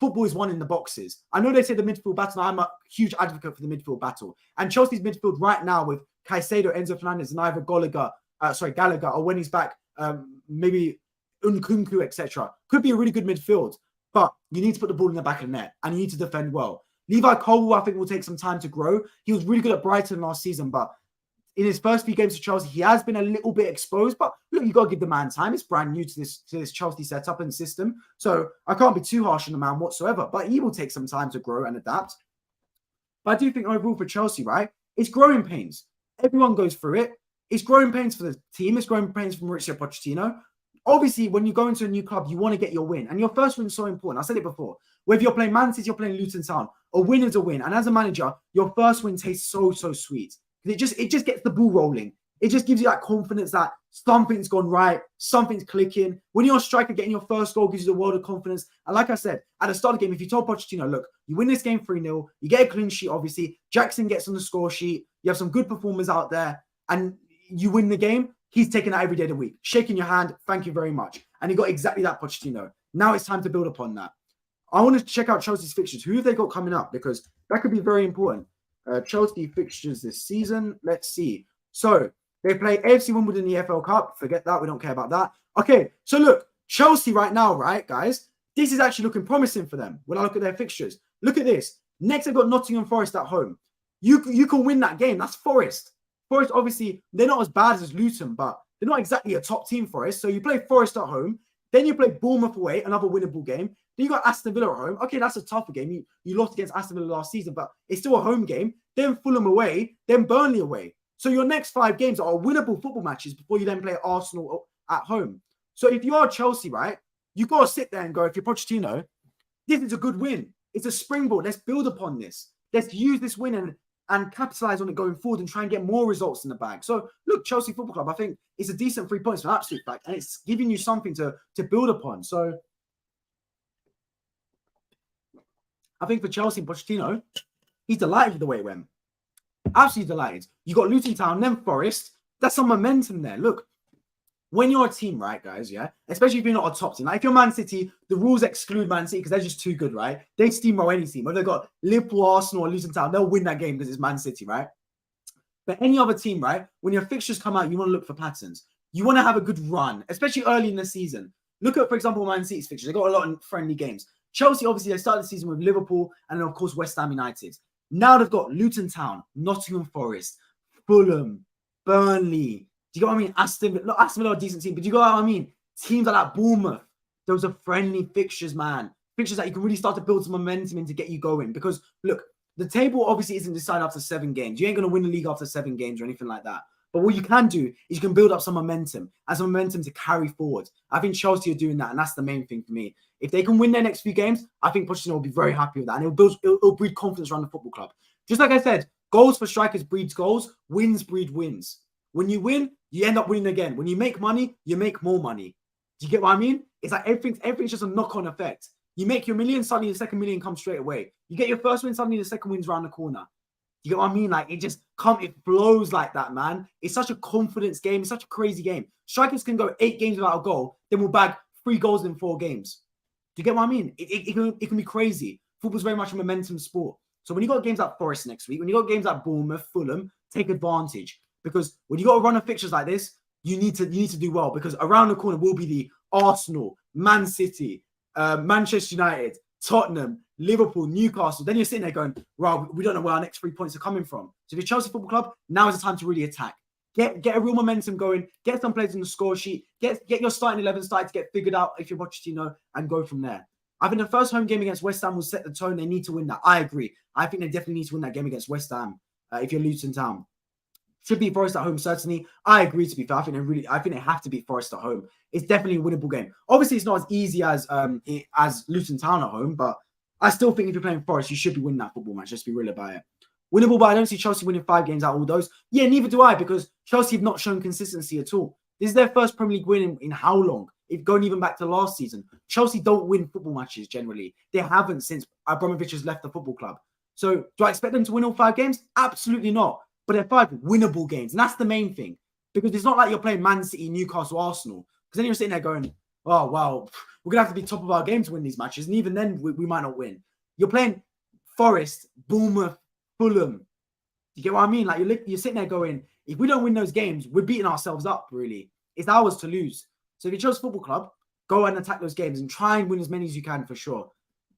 football is won in the boxes. I know they say the midfield battle. I'm a huge advocate for the midfield battle. And Chelsea's midfield right now with Caicedo, Enzo Fernandez, and either Gallagher, or when he's back, maybe Nkunku, etc. Could be a really good midfield. But you need to put the ball in the back of the net and you need to defend well. Levi Colwill, I think, will take some time to grow. He was really good at Brighton last season, but in his first few games for Chelsea, he has been a little bit exposed. But look, you got to give the man time. It's brand new to this Chelsea setup and system. So I can't be too harsh on the man whatsoever. But he will take some time to grow and adapt. But I do think overall for Chelsea, right, it's growing pains. Everyone goes through it. It's growing pains for the team. It's growing pains for Mauricio Pochettino. Obviously, when you go into a new club, you want to get your win. And your first win is so important. I said it before. Whether you're playing Man City, you're playing Luton Town. A win is a win. And as a manager, your first win tastes so sweet. It just gets the ball rolling. It just gives you that confidence that something's gone right, something's clicking. When you're a striker, getting your first goal gives you the world of confidence. And like I said, at the start of the game, if you told Pochettino, look, you win this game 3-0, you get a clean sheet, obviously. Jackson gets on the score sheet. You have some good performers out there. And you win the game, he's taking that every day of the week. Shaking your hand, thank you very much. And he got exactly that, Pochettino. Now it's time to build upon that. I want to check out Chelsea's fixtures. Who have they got coming up? Because that could be very important. Chelsea fixtures this season. Let's see. So they play AFC Wimbledon in the FL Cup. Forget that. We don't care about that. Okay. So look, Chelsea right now, right, guys? This is actually looking promising for them when I look at their fixtures. Look at this. Next, they've got Nottingham Forest at home. You can win that game. That's Forest. Forest, obviously, they're not as bad as Luton, but they're not exactly a top team, Forest. So you play Forest at home. Then you play Bournemouth away, another winnable game. Then you got Aston Villa at home. Okay, that's a tougher game. You lost against Aston Villa last season, but it's still a home game. Then Fulham away, then Burnley away. So your next 5 games are winnable football matches before you then play Arsenal at home. So if you are Chelsea, right, you've got to sit there and go, if you're Pochettino, this is a good win. It's a springboard. Let's build upon this. Let's use this win and capitalize on it going forward and try and get more results in the bag. So look, Chelsea Football Club, I think it's a decent 3 points for an absolute fact, and it's giving you something to build upon. So I think for Chelsea and Pochettino, he's delighted with the way it went. Absolutely delighted. You got Luton Town, then Forest. That's some momentum there. Look, when you're a team, right, guys, yeah, especially if you're not a top team. Like if you're Man City, the rules exclude Man City because they're just too good, right? They steamroll any team. Whether they've got Liverpool, Arsenal, or Luton Town, they'll win that game because it's Man City, right? But any other team, right, when your fixtures come out, you want to look for patterns. You want to have a good run, especially early in the season. Look at, for example, Man City's fixtures. They've got a lot of friendly games. Chelsea, obviously, they started the season with Liverpool and then, of course, West Ham United. Now they've got Luton Town, Nottingham Forest, Fulham, Burnley. Do you get what I mean? Aston Villa are a decent team, but do you get what I mean? Teams like that, Bournemouth, those are friendly fixtures, man. Fixtures that you can really start to build some momentum in to get you going. Because, look, the table obviously isn't decided after 7 games. You ain't going to win the league after 7 games or anything like that. But what you can do is you can build up some momentum and some momentum to carry forward. I think Chelsea are doing that, and that's the main thing for me. If they can win their next few games, I think Pochettino will be very happy with that, and it'll breed confidence around the football club. Just like I said, goals for strikers breeds goals, wins breed wins. When you win, you end up winning again. When you make money, you make more money. Do you get what I mean? It's like everything's just a knock-on effect. You make your million, suddenly the second million comes straight away. You get your first win, suddenly the second win's around the corner. You get what I mean? Like it flows like that, man. It's such a confidence game. It's such a crazy game. Strikers can go 8 games without a goal, then we'll bag 3 goals in 4 games. Do you get what I mean? It can be crazy. Football's very much a momentum sport. So when you got games like Forest next week, when you got games like Bournemouth, Fulham, take advantage. Because when you got a run of fixtures like this, you need to do well. Because around the corner will be the Arsenal, Man City, Manchester United, Tottenham, Liverpool, Newcastle. Then you're sitting there going, well, we don't know where our next 3 points are coming from. So if you're Chelsea Football Club, now is the time to really attack. Get a real momentum going. Get some players on the score sheet. Get your starting 11 starting to get figured out if you're Pochettino and go from there. I think the first home game against West Ham will set the tone. They need to win that. I agree. I think they definitely need to win that game against West Ham if you're Luton Town. Should beat Forest at home, certainly. I agree, to be fair. I think they have to beat Forest at home. It's definitely a winnable game. Obviously, it's not as easy as Luton Town at home, but I still think if you're playing Forest, you should be winning that football match. Let's be real about it. Winnable, but I don't see Chelsea winning 5 games out of all those. Yeah, neither do I, because Chelsea have not shown consistency at all. This is their first Premier League win in how long? If going even back to last season. Chelsea don't win football matches generally. They haven't since Abramovich has left the football club. So do I expect them to win all 5 games? Absolutely not. But they're 5 winnable games. And that's the main thing. Because it's not like you're playing Man City, Newcastle, Arsenal. Because then you're sitting there going, oh, well, we're going to have to be top of our game to win these matches. And even then, we might not win. You're playing Forest, Bournemouth, Fulham. You get what I mean? Like you're sitting there going, if we don't win those games, we're beating ourselves up, really. It's ours to lose. So if you chose Football Club, go and attack those games and try and win as many as you can for sure.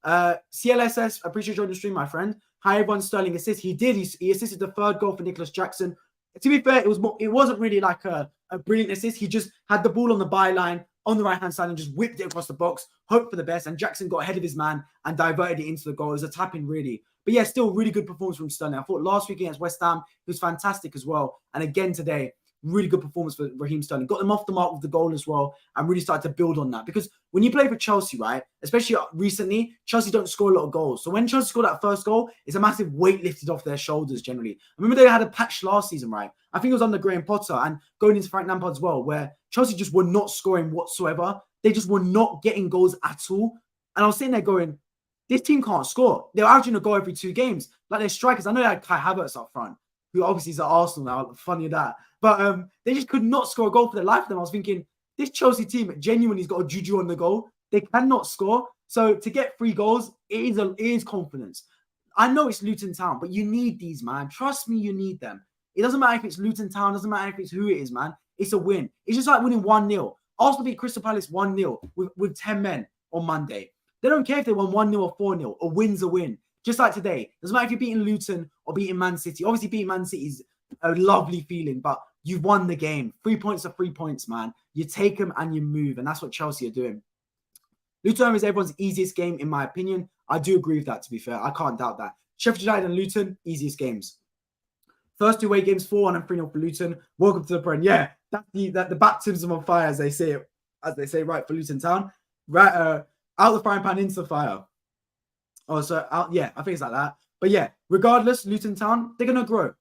CLSS, appreciate you joining the stream, my friend. Hi, everyone. Sterling assist. He did. He assisted the 3rd goal for Nicolas Jackson. To be fair, it wasn't really like a brilliant assist. He just had the ball on the byline on the right-hand side and just whipped it across the box, hoped for the best, and Jackson got ahead of his man and diverted it into the goal. It was a tap-in, really. But yeah, still really good performance from Sterling. I thought last week against West Ham, he was fantastic as well. And again today, really good performance for Raheem Sterling. Got them off the mark with the goal as well, and really started to build on that. Because when you play for Chelsea, right, especially recently, Chelsea don't score a lot of goals. So when Chelsea scored that first goal, it's a massive weight lifted off their shoulders generally. I remember they had a patch last season, right? I think it was under Graham Potter and going into Frank Lampard as well, where Chelsea just were not scoring whatsoever. They just were not getting goals at all. And I was sitting there going, this team can't score. They're averaging a goal every 2 games. Like their strikers, I know they had Kai Havertz up front, who obviously is at Arsenal now, funny that. But they just could not score a goal for their life of them. I was thinking, this Chelsea team genuinely has got a juju on the goal. They cannot score. So to get 3 goals, it is confidence. I know it's Luton Town, but you need these, man. Trust me, you need them. It doesn't matter if it's Luton Town, doesn't matter if it's who it is, man. It's a win. It's just like winning 1-0. Arsenal beat Crystal Palace 1-0 with 10 men on Monday. They don't care if they won 1-0 or 4-0. A win's a win. Just like today. Doesn't matter if you're beating Luton or beating Man City. Obviously, beating Man City is a lovely feeling, but you've won the game. 3 points are 3 points, man. You take them and you move, and that's what Chelsea are doing. Luton is everyone's easiest game, in my opinion. I do agree with that, to be fair. I can't doubt that. Sheffield United and Luton, easiest games. First 2 away games, 4-1 and 3-0 for Luton. Welcome to the Prem. Yeah, that's the baptism of fire, as they say, right, for Luton Town. Right, out the frying pan into the fire. Oh, so out, yeah, I think it's like that. But yeah, regardless, Luton Town, they're gonna grow.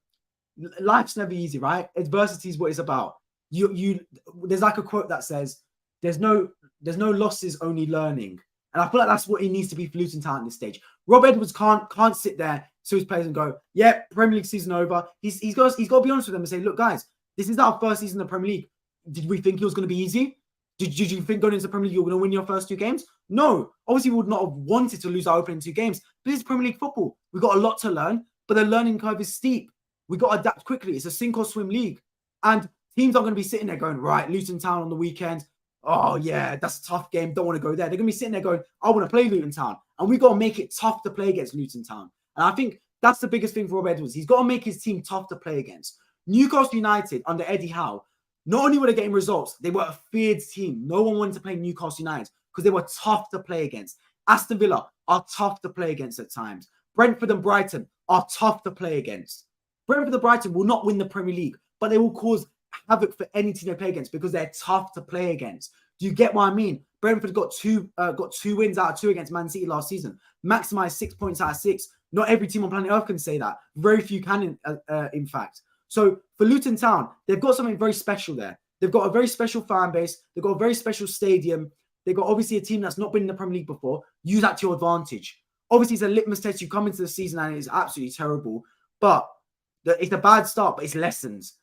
Life's never easy, right? Adversity is what it's about. There's like a quote that says, "There's no losses, only learning." And I feel like that's what it needs to be for Luton Town at this stage. Rob Edwards can't sit there to his players and go, "Yeah, Premier League season over." He's got to be honest with them and say, "Look, guys, this is our first season in the Premier League. Did we think it was going to be easy? Did you think going into the Premier League you're going to win your first 2 games? No. Obviously, we would not have wanted to lose our opening 2 games. But this is Premier League football. We've got a lot to learn, but the learning curve is steep. We've got to adapt quickly. It's a sink or swim league. And teams aren't going to be sitting there going, right, Luton Town on the weekend. Oh, yeah, that's a tough game. Don't want to go there. They're going to be sitting there going, I want to play Luton Town. And we've got to make it tough to play against Luton Town. And I think that's the biggest thing for Rob Edwards. He's got to make his team tough to play against. Newcastle United under Eddie Howe, not only were they getting results, they were a feared team. No one wanted to play Newcastle United because they were tough to play against. Aston Villa are tough to play against at times. Brentford and Brighton are tough to play against. Brentford and Brighton will not win the Premier League, but they will cause havoc for any team they play against because they're tough to play against. Do you get what I mean? Brentford got two wins out of 2 against Man City last season. Maximised 6 points out of 6. Not every team on planet Earth can say that. Very few can, in fact. So for Luton Town, they've got something very special there. They've got a very special fan base. They've got a very special stadium. They've got obviously a team that's not been in the Premier League before. Use that to your advantage. Obviously, it's a litmus test. You come into the season and it's absolutely terrible. But it's a bad start, but it's lessons.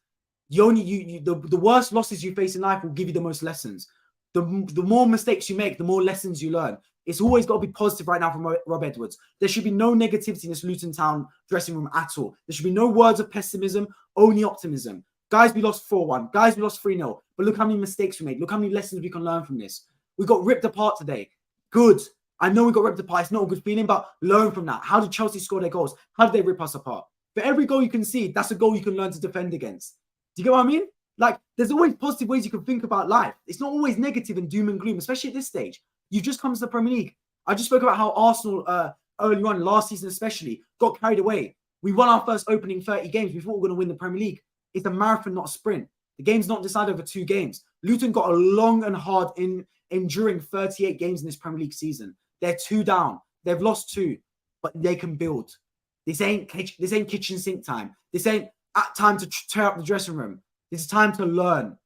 The worst losses you face in life will give you the most lessons. The more mistakes you make, the more lessons you learn. It's always got to be positive right now from Rob Edwards. There should be no negativity in this Luton Town dressing room at all. There should be no words of pessimism, only optimism. Guys, we lost 4-1. Guys, we lost 3-0. But look how many mistakes we made. Look how many lessons we can learn from this. We got ripped apart today. Good. I know we got ripped apart. It's not a good feeling, but learn from that. How did Chelsea score their goals? How did they rip us apart? For every goal you concede, that's a goal you can learn to defend against. Do you get what I mean? Like, there's always positive ways you can think about life. It's not always negative and doom and gloom, especially at this stage. You've just come to the Premier League. I just spoke about how Arsenal, early on, last season especially, got carried away. We won our first opening 30 games. We thought we were going to win the Premier League. It's a marathon, not a sprint. The game's not decided over 2 games. Luton got a long and hard enduring 38 games in this Premier League season. They're 2 down. They've lost 2, but they can build. This ain't kitchen sink time. This ain't time to tear up the dressing room. This is time to learn.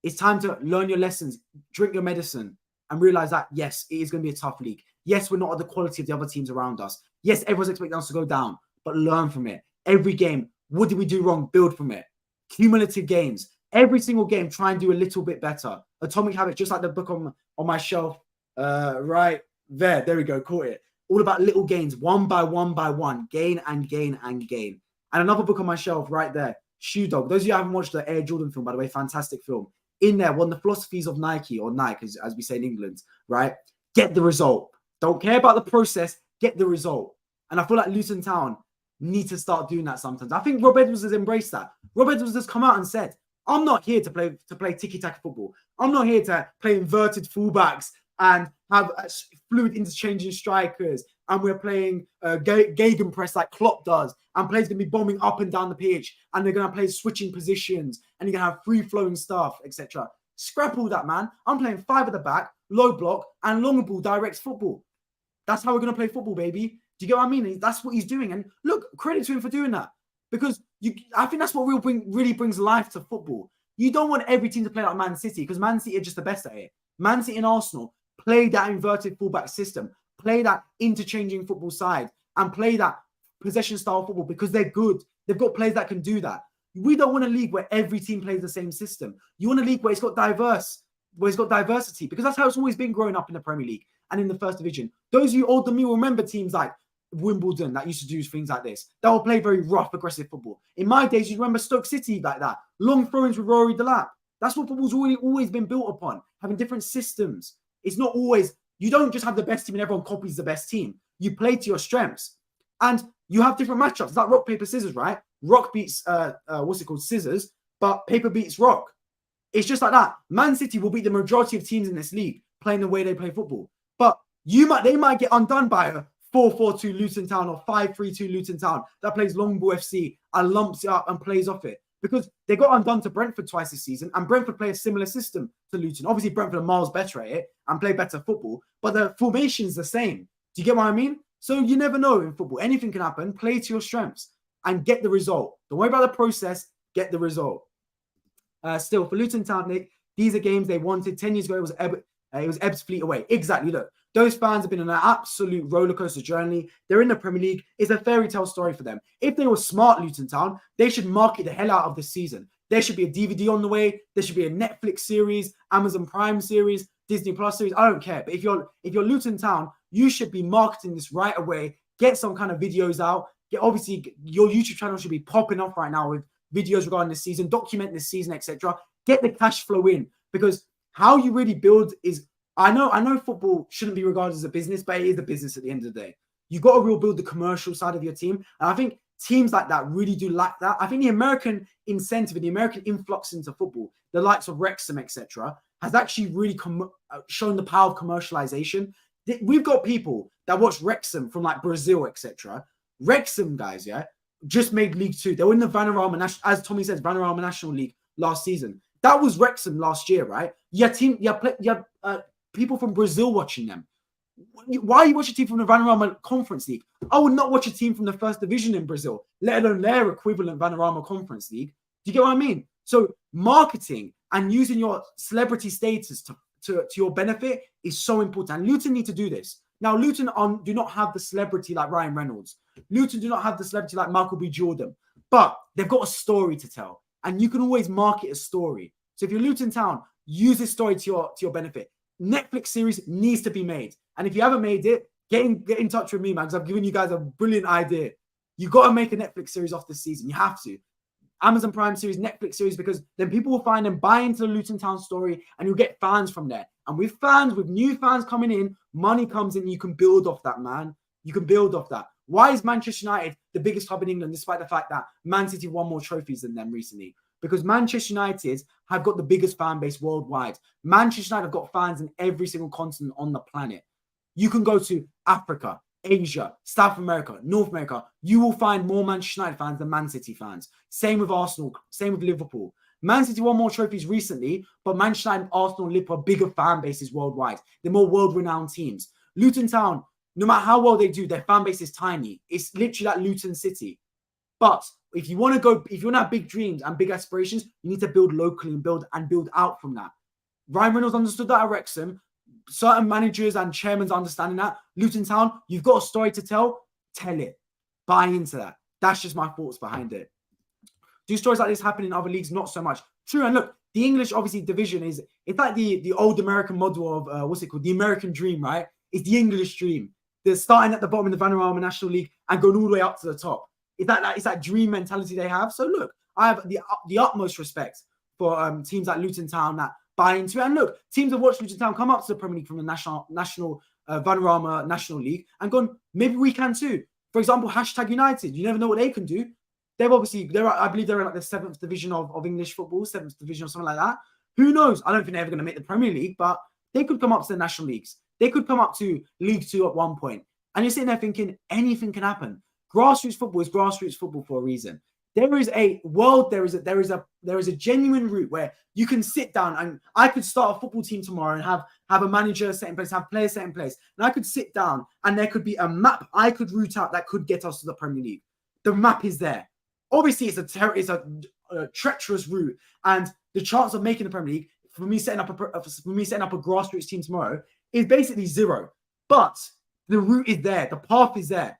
It's time to learn your lessons, drink your medicine, and realize that, yes, it is going to be a tough league. Yes, we're not at the quality of the other teams around us. Yes, everyone's expecting us to go down, but learn from it. Every game, what did we do wrong? Build from it. Cumulative games. Every single game, try and do a little bit better. Atomic Habits, just like the book on my shelf, right there. There we go, caught it. All about little gains, one by one, gain and gain and gain. And another book on my shelf right there, Shoe Dog. Those of you who haven't watched the Air Jordan film, by the way, fantastic film. In there, one of the philosophies of Nike, or Nike, as we say in England, right? Get the result. Don't care about the process, get the result. And I feel like Luton Town need to start doing that sometimes. I think Rob Edwards has embraced that. Rob Edwards has come out and said, I'm not here to play tiki-taka football. I'm not here to play inverted fullbacks, and have fluid interchanging strikers, and we're playing gegenpress like Klopp does, and players going to be bombing up and down the pitch, and they're going to play switching positions, and you're going to have free-flowing stuff, etc. Scrap all that, man. I'm playing 5 at the back, low block, and long ball direct football. That's how we're going to play football, baby. Do you get what I mean? That's what he's doing. And look, credit to him for doing that. Because I think that's what really brings life to football. You don't want every team to play like Man City, because Man City are just the best at it. Man City and Arsenal play that inverted fullback system, play that interchanging football side, and play that possession style football because they're good. They've got players that can do that. We don't want a league where every team plays the same system. You want a league where it's got diversity, because that's how it's always been growing up in the Premier League and in the First Division. Those of you older than me will remember teams like Wimbledon that used to do things like this. That will play very rough, aggressive football. In my days, you remember Stoke City like that. Long throw-ins with Rory Delap. That's what football's always been built upon, having different systems. It's not always, you don't just have the best team and everyone copies the best team. You play to your strengths. And you have different matchups. It's like rock, paper, scissors, right? Rock beats, scissors, but paper beats rock. It's just like that. Man City will beat the majority of teams in this league playing the way they play football. But they might get undone by a 4-4-2 Luton Town or 5-3-2 Luton Town that plays long ball FC and lumps it up and plays off it. Because they got undone to Brentford twice this season, and Brentford play a similar system to Luton. Obviously, Brentford are miles better at it and play better football, but the formation's the same. Do you get what I mean? So you never know in football. Anything can happen. Play to your strengths and get the result. Don't worry about the process. Get the result. Still, for Luton Town, these are games they wanted. 10 years ago, it was Ebbsfleet away. Exactly. Look, those fans have been on an absolute rollercoaster journey. They're in the Premier League. It's a fairy tale story for them. If they were smart, Luton Town, they should market the hell out of this season. There should be a DVD on the way. There should be a Netflix series, Amazon Prime series, Disney Plus series. I don't care. But if you're Luton Town, you should be marketing this right away. Get some kind of videos out. Obviously, your YouTube channel should be popping off right now with videos regarding this season, document this season, etc. Get the cash flow in, because how you really build is, I know football shouldn't be regarded as a business, but it is a business at the end of the day. You've got to really build the commercial side of your team. And I think teams like that really do lack that. I think the American incentive and the American influx into football, the likes of Wrexham, etc., has actually really shown the power of commercialization. We've got people that watch Wrexham from like Brazil, etc. Wrexham guys, yeah, just made League Two. They were in the Vanarama National, as Tommy says, Vanarama National League last season. That was Wrexham last year, right? You have people from Brazil watching them. Why are you watching a team from the Vanarama Conference League? I would not watch a team from the First Division in Brazil, let alone their equivalent Vanarama Conference League. Do you get what I mean? So marketing and using your celebrity status to your benefit is so important. And Luton need to do this. Now, Luton do not have the celebrity like Ryan Reynolds. Luton do not have the celebrity like Michael B. Jordan. But they've got a story to tell. And you can always market a story. So if you're Luton Town, use this story to your benefit. Netflix series needs to be made. And if you haven't made it, get in touch with me, man, because I've given you guys a brilliant idea. You got to make a Netflix series off this season. You have to. Amazon Prime series, Netflix series, because then people will find and buy into the Luton Town story, and you'll get fans from there. And with new fans coming in, money comes in. You can build off that, man. You can build off that. Why is Manchester United the biggest club in England, despite the fact that Man City won more trophies than them recently? Because Manchester United have got the biggest fan base worldwide. Manchester United have got fans in every single continent on the planet. You can go to Africa, Asia, South America, North America. You will find more Manchester United fans than Man City fans. Same with Arsenal, same with Liverpool. Man City won more trophies recently, but Manchester United, Arsenal, Liverpool are bigger fan bases worldwide. They're more world-renowned teams. Luton Town, no matter how well they do, their fan base is tiny. It's literally like Luton City. But if you want to have big dreams and big aspirations, you need to build locally and build out from that. Ryan Reynolds understood that at Wrexham. Certain managers and chairmen are understanding that. Luton Town, you've got a story to tell it. Buy into that. That's just my thoughts behind it. Do stories like this happen in other leagues? Not so much. True, and look, the English, obviously, division it's like the old American model of, what's it called? The American dream, right? It's the English dream. They're starting at the bottom of the Vanarama National League and going all the way up to the top. It's that dream mentality they have. So look, I have the utmost respect for teams like Luton Town that buy into it. And look, teams have watched Luton Town come up to the Premier League from the national Vanarama National League and gone, maybe we can too. For example, #United. You never know what they can do. I believe they're in like the 7th division of English football, 7th division or something like that. Who knows? I don't think they're ever going to make the Premier League, but They could come up to the national leagues. They could come up to League Two at one point. And you're sitting there thinking anything can happen. Grassroots football is grassroots football for a reason. There is a world, there is a genuine route where you can sit down, and I could start a football team tomorrow and have a manager set in place, have players set in place. And I could sit down and there could be a map I could route out that could get us to the Premier League. The map is there. Obviously, it's a treacherous route, and the chance of making the Premier League for me setting up a grassroots team tomorrow is basically zero. But the route is there, the path is there.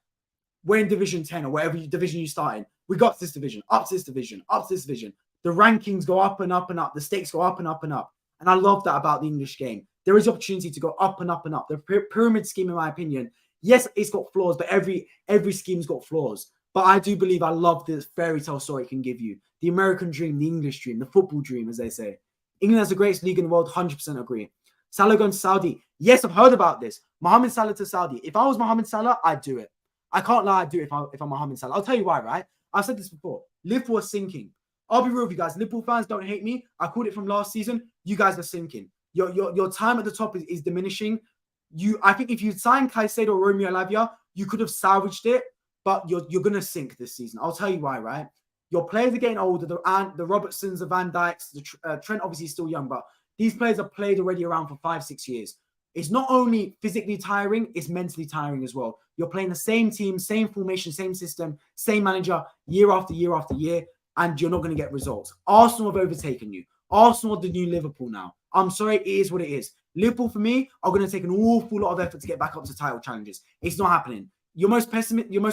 We're in Division 10 or whatever division you start in. We got to this division, up to this division, up to this division. The rankings go up and up and up. The stakes go up and up and up. And I love that about the English game. There is opportunity to go up and up and up. The pyramid scheme, in my opinion, yes, it's got flaws, but every scheme's got flaws. But I do believe I love this fairy tale story it can give you. The American dream, the English dream, the football dream, as they say. England has the greatest league in the world, 100% agree. Salah going to Saudi. Yes, I've heard about this. Mohamed Salah to Saudi. If I was Mohamed Salah, I'd do it. I can't lie, I'd do it if I'm Mohamed Salah. I'll tell you why, right? I've said this before. Liverpool are sinking. I'll be real with you guys. Liverpool fans, don't hate me. I called it from last season. You guys are sinking. Your time at the top is diminishing. I think if you signed Caicedo or Romeo Lavia, you could have salvaged it, but you're going to sink this season. I'll tell you why, right? Your players are getting older. The Robertsons, the Van Dijks, Trent obviously is still young, but these players have played already around for 5-6 years. It's not only physically tiring, it's mentally tiring as well. You're playing the same team, same formation, same system, same manager year after year after year, and you're not going to get results. Arsenal have overtaken you. Arsenal are the new Liverpool now. I'm sorry, it is what it is. Liverpool, for me, are going to take an awful lot of effort to get back up to title challenges. It's not happening. Your most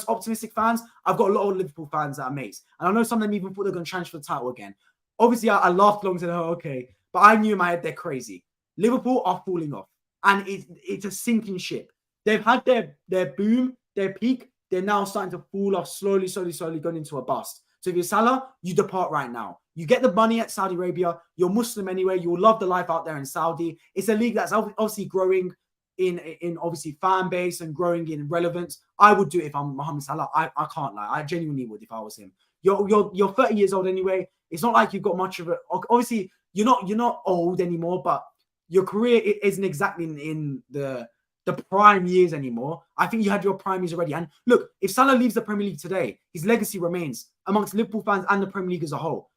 optimistic fans, I've got a lot of Liverpool fans that are mates. And I know some of them even thought they're going to transfer the title again. Obviously, I laughed along and said, oh, okay. But I knew in my head they're crazy. Liverpool are falling off. And it's a sinking ship. They've had their boom, their peak. They're now starting to fall off slowly, going into a bust. So if you're Salah, you depart right now. You get the money at Saudi Arabia. You're Muslim anyway. You'll love the life out there in Saudi. It's a league that's obviously growing in obviously fan base and growing in relevance. I would do it if I'm Mohamed Salah. I can't lie. I genuinely would if I was him. You're 30 years old anyway. It's not like you've got much of it. Obviously, you're not old anymore, but your career isn't exactly in the prime years anymore. I think you had your prime years already. And look, if Salah leaves the Premier League today, his legacy remains amongst Liverpool fans and the Premier League as a whole.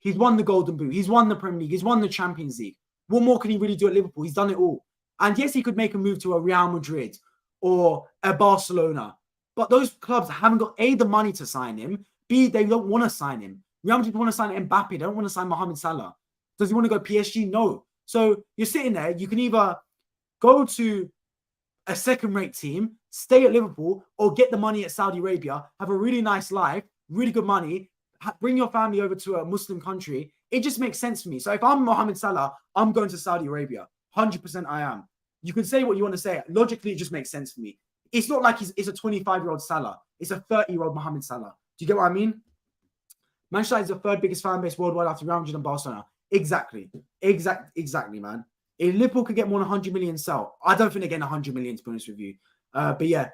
He's won the Golden Boot. He's won the Premier League. He's won the Champions League. What more can he really do at Liverpool? He's done it all. And yes, he could make a move to a Real Madrid or a Barcelona. But those clubs haven't got A, the money to sign him. B, they don't want to sign him. Real Madrid want to sign Mbappe. They don't want to sign Mohamed Salah. Does he want to go PSG? No. So you're sitting there. You can either go to a second-rate team, stay at Liverpool, or get the money at Saudi Arabia, have a really nice life, really good money, bring your family over to a Muslim country. It just makes sense for me. So if I'm Mohamed Salah, I'm going to Saudi Arabia. 100% I am. You can say what you want to say. Logically, it just makes sense for me. It's not like it's a 25-year-old Salah. It's a 30-year-old Mohamed Salah. Do you get what I mean? Manchester United is the third biggest fan base worldwide after Real Madrid and Barcelona. Exactly, man. If Liverpool could get more than 100 million sell, I don't think they're getting 100 million, to be honest with you. But yeah,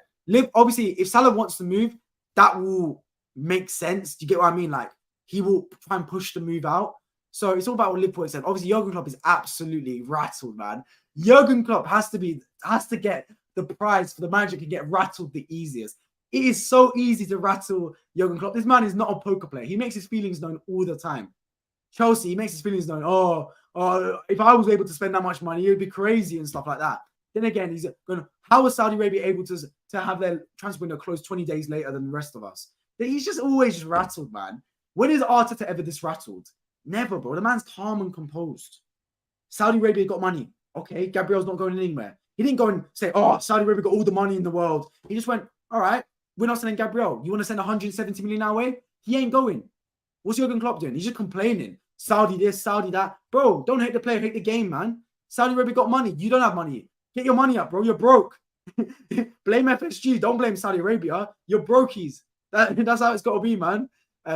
obviously, if Salah wants to move, that will make sense. Do you get what I mean? Like, he will try and push the move out. So it's all about what Liverpool said. Obviously, Jurgen Klopp is absolutely rattled, man. Jurgen Klopp has to get the prize for the manager can get rattled the easiest. It is so easy to rattle Jurgen Klopp. This man is not a poker player. He makes his feelings known all the time. Chelsea, he makes his feelings known. Oh, if I was able to spend that much money, it would be crazy and stuff like that. Then again, he's going, how was Saudi Arabia able to have their transfer window closed 20 days later than the rest of us? He's just always just rattled, man. When is Arteta ever this rattled? Never, bro. The man's calm and composed. Saudi Arabia got money. Okay, Gabriel's not going anywhere. He didn't go and say, oh, Saudi Arabia got all the money in the world. He just went, all right, we're not sending Gabriel. You want to send 170 million our way? He ain't going. What's Jurgen Klopp doing? He's just complaining. Saudi this, Saudi that. Bro, don't hate the player, hate the game, man. Saudi Arabia got money. You don't have money. Get your money up, bro. You're broke. Blame FSG. Don't blame Saudi Arabia. You're brokies. That's how it's got to be, man.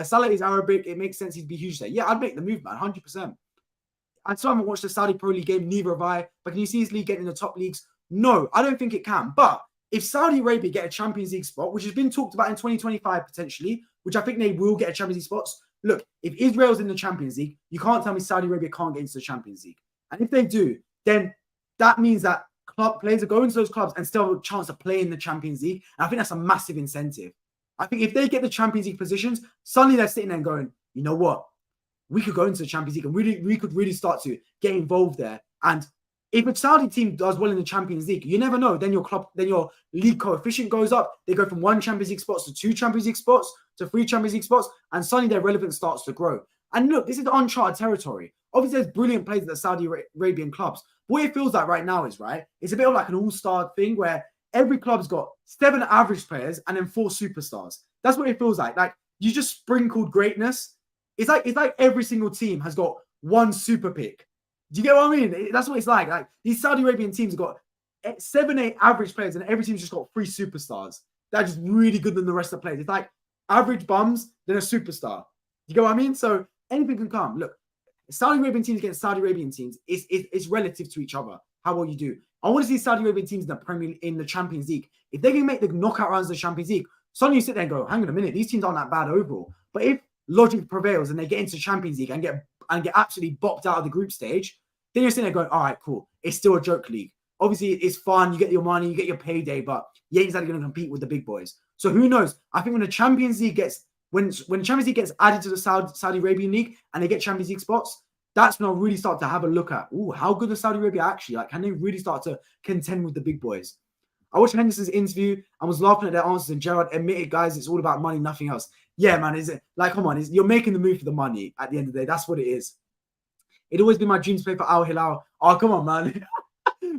Salah is Arabic. It makes sense he'd be huge there. Yeah, I'd make the move, man. 100%. I still haven't watched the Saudi Pro League game. Neither have I. But can you see his league getting in the top leagues? No, I don't think it can. But if Saudi Arabia get a Champions League spot, which has been talked about in 2025 potentially, which I think they will get a Champions League spot. Look, if Israel's in the Champions League, you can't tell me Saudi Arabia can't get into the Champions League. And if they do, then that means that club players are going to those clubs and still have a chance to play in the Champions League. And I think that's a massive incentive. I think if they get the Champions League positions, suddenly they're sitting there and going, you know what? We could go into the Champions League and we could really start to get involved there. And if a Saudi team does well in the Champions League, you never know. Then your league coefficient goes up. They go from 1 Champions League spots to 2 Champions League spots to 3 Champions League spots, and suddenly their relevance starts to grow. And look, this is uncharted territory. Obviously, there's brilliant players at the Saudi Arabian clubs. But what it feels like right now is, right, it's a bit of like an all-star thing where every club's got 7 average players and then 4 superstars. That's what it feels like. Like, you just sprinkled greatness. It's like every single team has got 1 super pick. Do you get what I mean? That's what it's like. Like, these Saudi Arabian teams have got 7, 8 average players, and every team's just got 3 superstars. They're just really good than the rest of the players. It's like average bums, then a superstar. You get what I mean? So anything can come. Look, Saudi Arabian teams against Saudi Arabian teams, it's relative to each other, how well you do. I want to see Saudi Arabian teams in the Champions League. If they can make the knockout rounds of the Champions League, suddenly you sit there and go, hang on a minute, these teams aren't that bad overall. But if logic prevails and they get into Champions League and get absolutely bopped out of the group stage, then you're sitting there going, all right, cool. It's still a joke league. Obviously, it's fun. You get your money, you get your payday, but you ain't exactly going to compete with the big boys. So who knows? I think when the Champions League gets when Champions League gets added to the Saudi Arabian League and they get Champions League spots, that's when I'll really start to have a look at, how good is Saudi Arabia actually? Like, can they really start to contend with the big boys? I watched Henderson's interview and was laughing at their answers, and Gerrard admitted, guys, it's all about money, nothing else. Yeah, man, is it? Like, come on, you're making the move for the money at the end of the day. That's what it is. It'd always been my dream to play for Al Hilal. Oh, come on, man.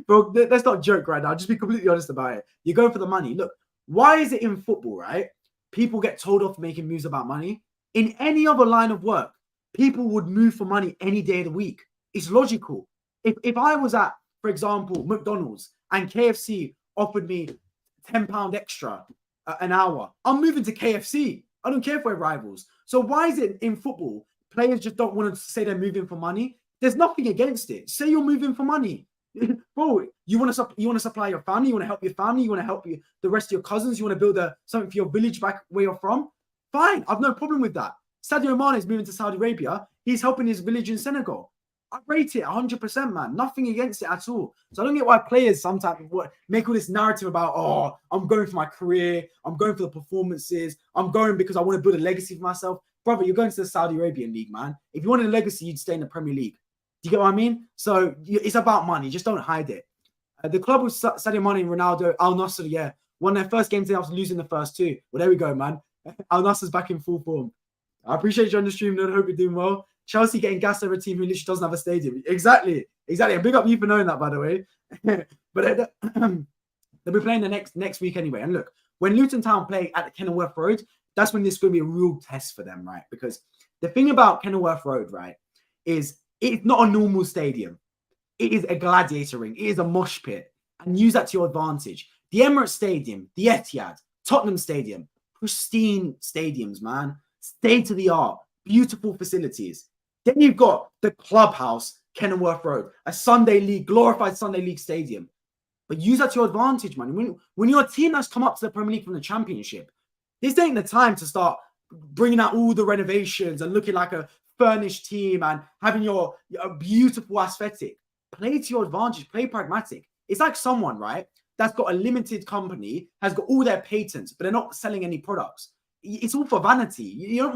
Bro, let's not joke right now. Just be completely honest about it. You're going for the money. Look, why is it in football, right? People get told off making moves about money. In any other line of work, people would move for money any day of the week. It's logical. If I was at, for example, McDonald's and KFC offered me £10 extra an hour, I'm moving to KFC. I don't care if we're rivals. So why is it in football, players just don't want to say they're moving for money? There's nothing against it. Say you're moving for money. Bro, you want to supply your family, you want to help your family, you want to help the rest of your cousins, you want to build something for your village back where you're from. Fine, I've no problem with that. Sadio Mane is moving to Saudi Arabia. He's helping his village in Senegal. I rate it 100%, man. Nothing against it at all. So I don't get why players sometimes make all this narrative about, I'm going for my career, I'm going for the performances, I'm going because I want to build a legacy for myself. Brother, you're going to the Saudi Arabian League, man. If you wanted a legacy, you'd stay in the Premier League. Do you get what I mean? So it's about money. Just don't hide it. The club with Sadio Mane and Ronaldo, Al Nassr, won their first game today after losing the first 2. Well, there we go, man. Al Nassr's back in full form. I appreciate you on the stream, and I hope you're doing well. Chelsea getting gassed over a team who literally doesn't have a stadium. Exactly. And big up you for knowing that, by the way. But they'll be playing the next week anyway. And look, when Luton Town play at the Kenilworth Road, that's when this is going to be a real test for them, right? Because the thing about Kenilworth Road, right, is it's not a normal stadium. It is a gladiator ring. It is a mosh pit. And use that to your advantage. The Emirates Stadium, the Etihad, Tottenham Stadium, pristine stadiums, man. State-of-the-art, beautiful facilities. Then you've got the clubhouse, Kenilworth Road, a glorified Sunday League stadium. But use that to your advantage, man. When you're a team that's come up to the Premier League from the Championship, this ain't the time to start bringing out all the renovations and looking like a furnished team and having your beautiful aesthetic. Play to your advantage. Play pragmatic. It's like someone, right, that's got a limited company, has got all their patents, but they're not selling any products. It's all for vanity. You're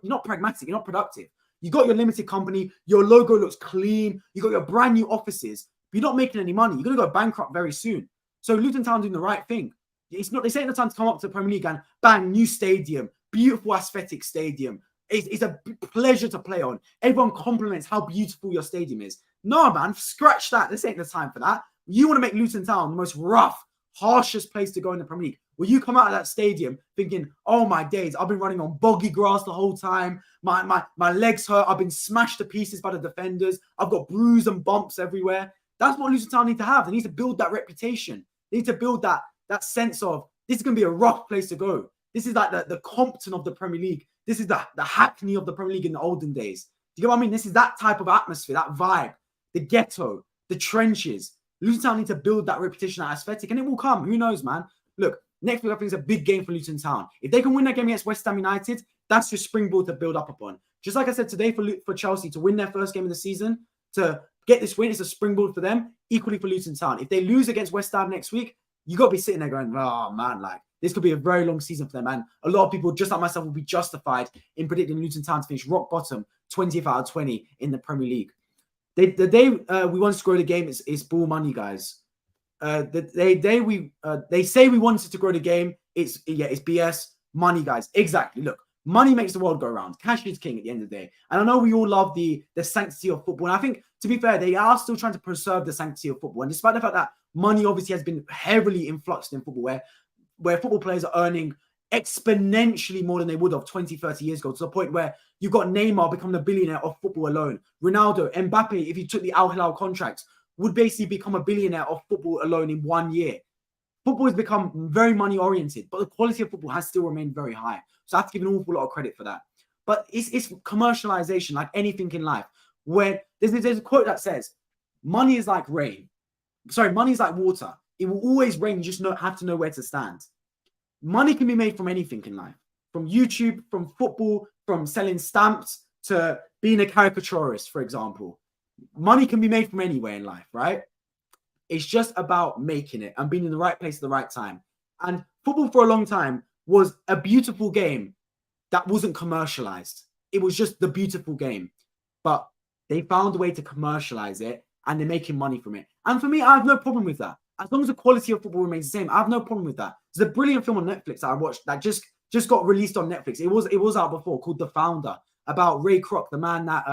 not pragmatic. You're not productive. You got your limited company. Your logo looks clean. You got your brand new offices. But you're not making any money. You're going to go bankrupt very soon. So Luton Town doing the right thing. It's not. This ain't the time to come up to the Premier League and bang, new stadium, beautiful aesthetic stadium. It's a pleasure to play on. Everyone compliments how beautiful your stadium is. No, man, scratch that. This ain't the time for that. You want to make Luton Town the most rough, harshest place to go in the Premier League. Will you come out of that stadium thinking, oh my days, I've been running on boggy grass the whole time. My legs hurt. I've been smashed to pieces by the defenders. I've got bruises and bumps everywhere. That's what Luton Town need to have. They need to build that reputation. They need to build that sense of this is going to be a rough place to go. This is like the Compton of the Premier League. This is the Hackney of the Premier League in the olden days. Do you get what I mean? This is that type of atmosphere, that vibe, the ghetto, the trenches. Luton Town need to build that reputation, that aesthetic, and it will come. Who knows, man? Look, next week I think is a big game for Luton Town. If they can win that game against West Ham United, that's your springboard to build up upon. Just like I said today for Chelsea to win their first game of the season, to get this win. It's a springboard for them, equally for Luton Town. If they lose against West Ham next week, you got to be sitting there going, oh man, like this could be a very long season for them. And a lot of people, just like myself, will be justified in predicting Luton Town to finish rock bottom, 20th out of 20 in the Premier League. The day we wanted to grow the game is ball money, guys. They say we wanted to grow the game. It's BS. Money, guys. Exactly. Look, money makes the world go round. Cash is king at the end of the day. And I know we all love the sanctity of football. And I think, to be fair, they are still trying to preserve the sanctity of football. And despite the fact that money obviously has been heavily influxed in football, where football players are earning exponentially more than they would have 20, 30 years ago, to the point where you've got Neymar becoming a billionaire off football alone. Ronaldo, Mbappe, if he took the Al Hilal contract, would basically become a billionaire off football alone in 1 year. Football has become very money oriented, but the quality of football has still remained very high. So I have to give an awful lot of credit for that. But it's commercialization, like anything in life, where there's a quote that says, money is like rain. Sorry, money is like water. It will always rain. You just have to know where to stand. Money can be made from anything in life, from YouTube, from football, from selling stamps to being a caricaturist, for example. Money can be made from anywhere in life, right? It's just about making it and being in the right place at the right time. And football for a long time was a beautiful game that wasn't commercialized. It was just the beautiful game. But they found a way to commercialize it and they're making money from it. And for me, I have no problem with that. As long as the quality of football remains the same, I have no problem with that. There's a brilliant film on Netflix that I watched that just got released on Netflix. It was out before, called The Founder, about Ray Kroc, the man that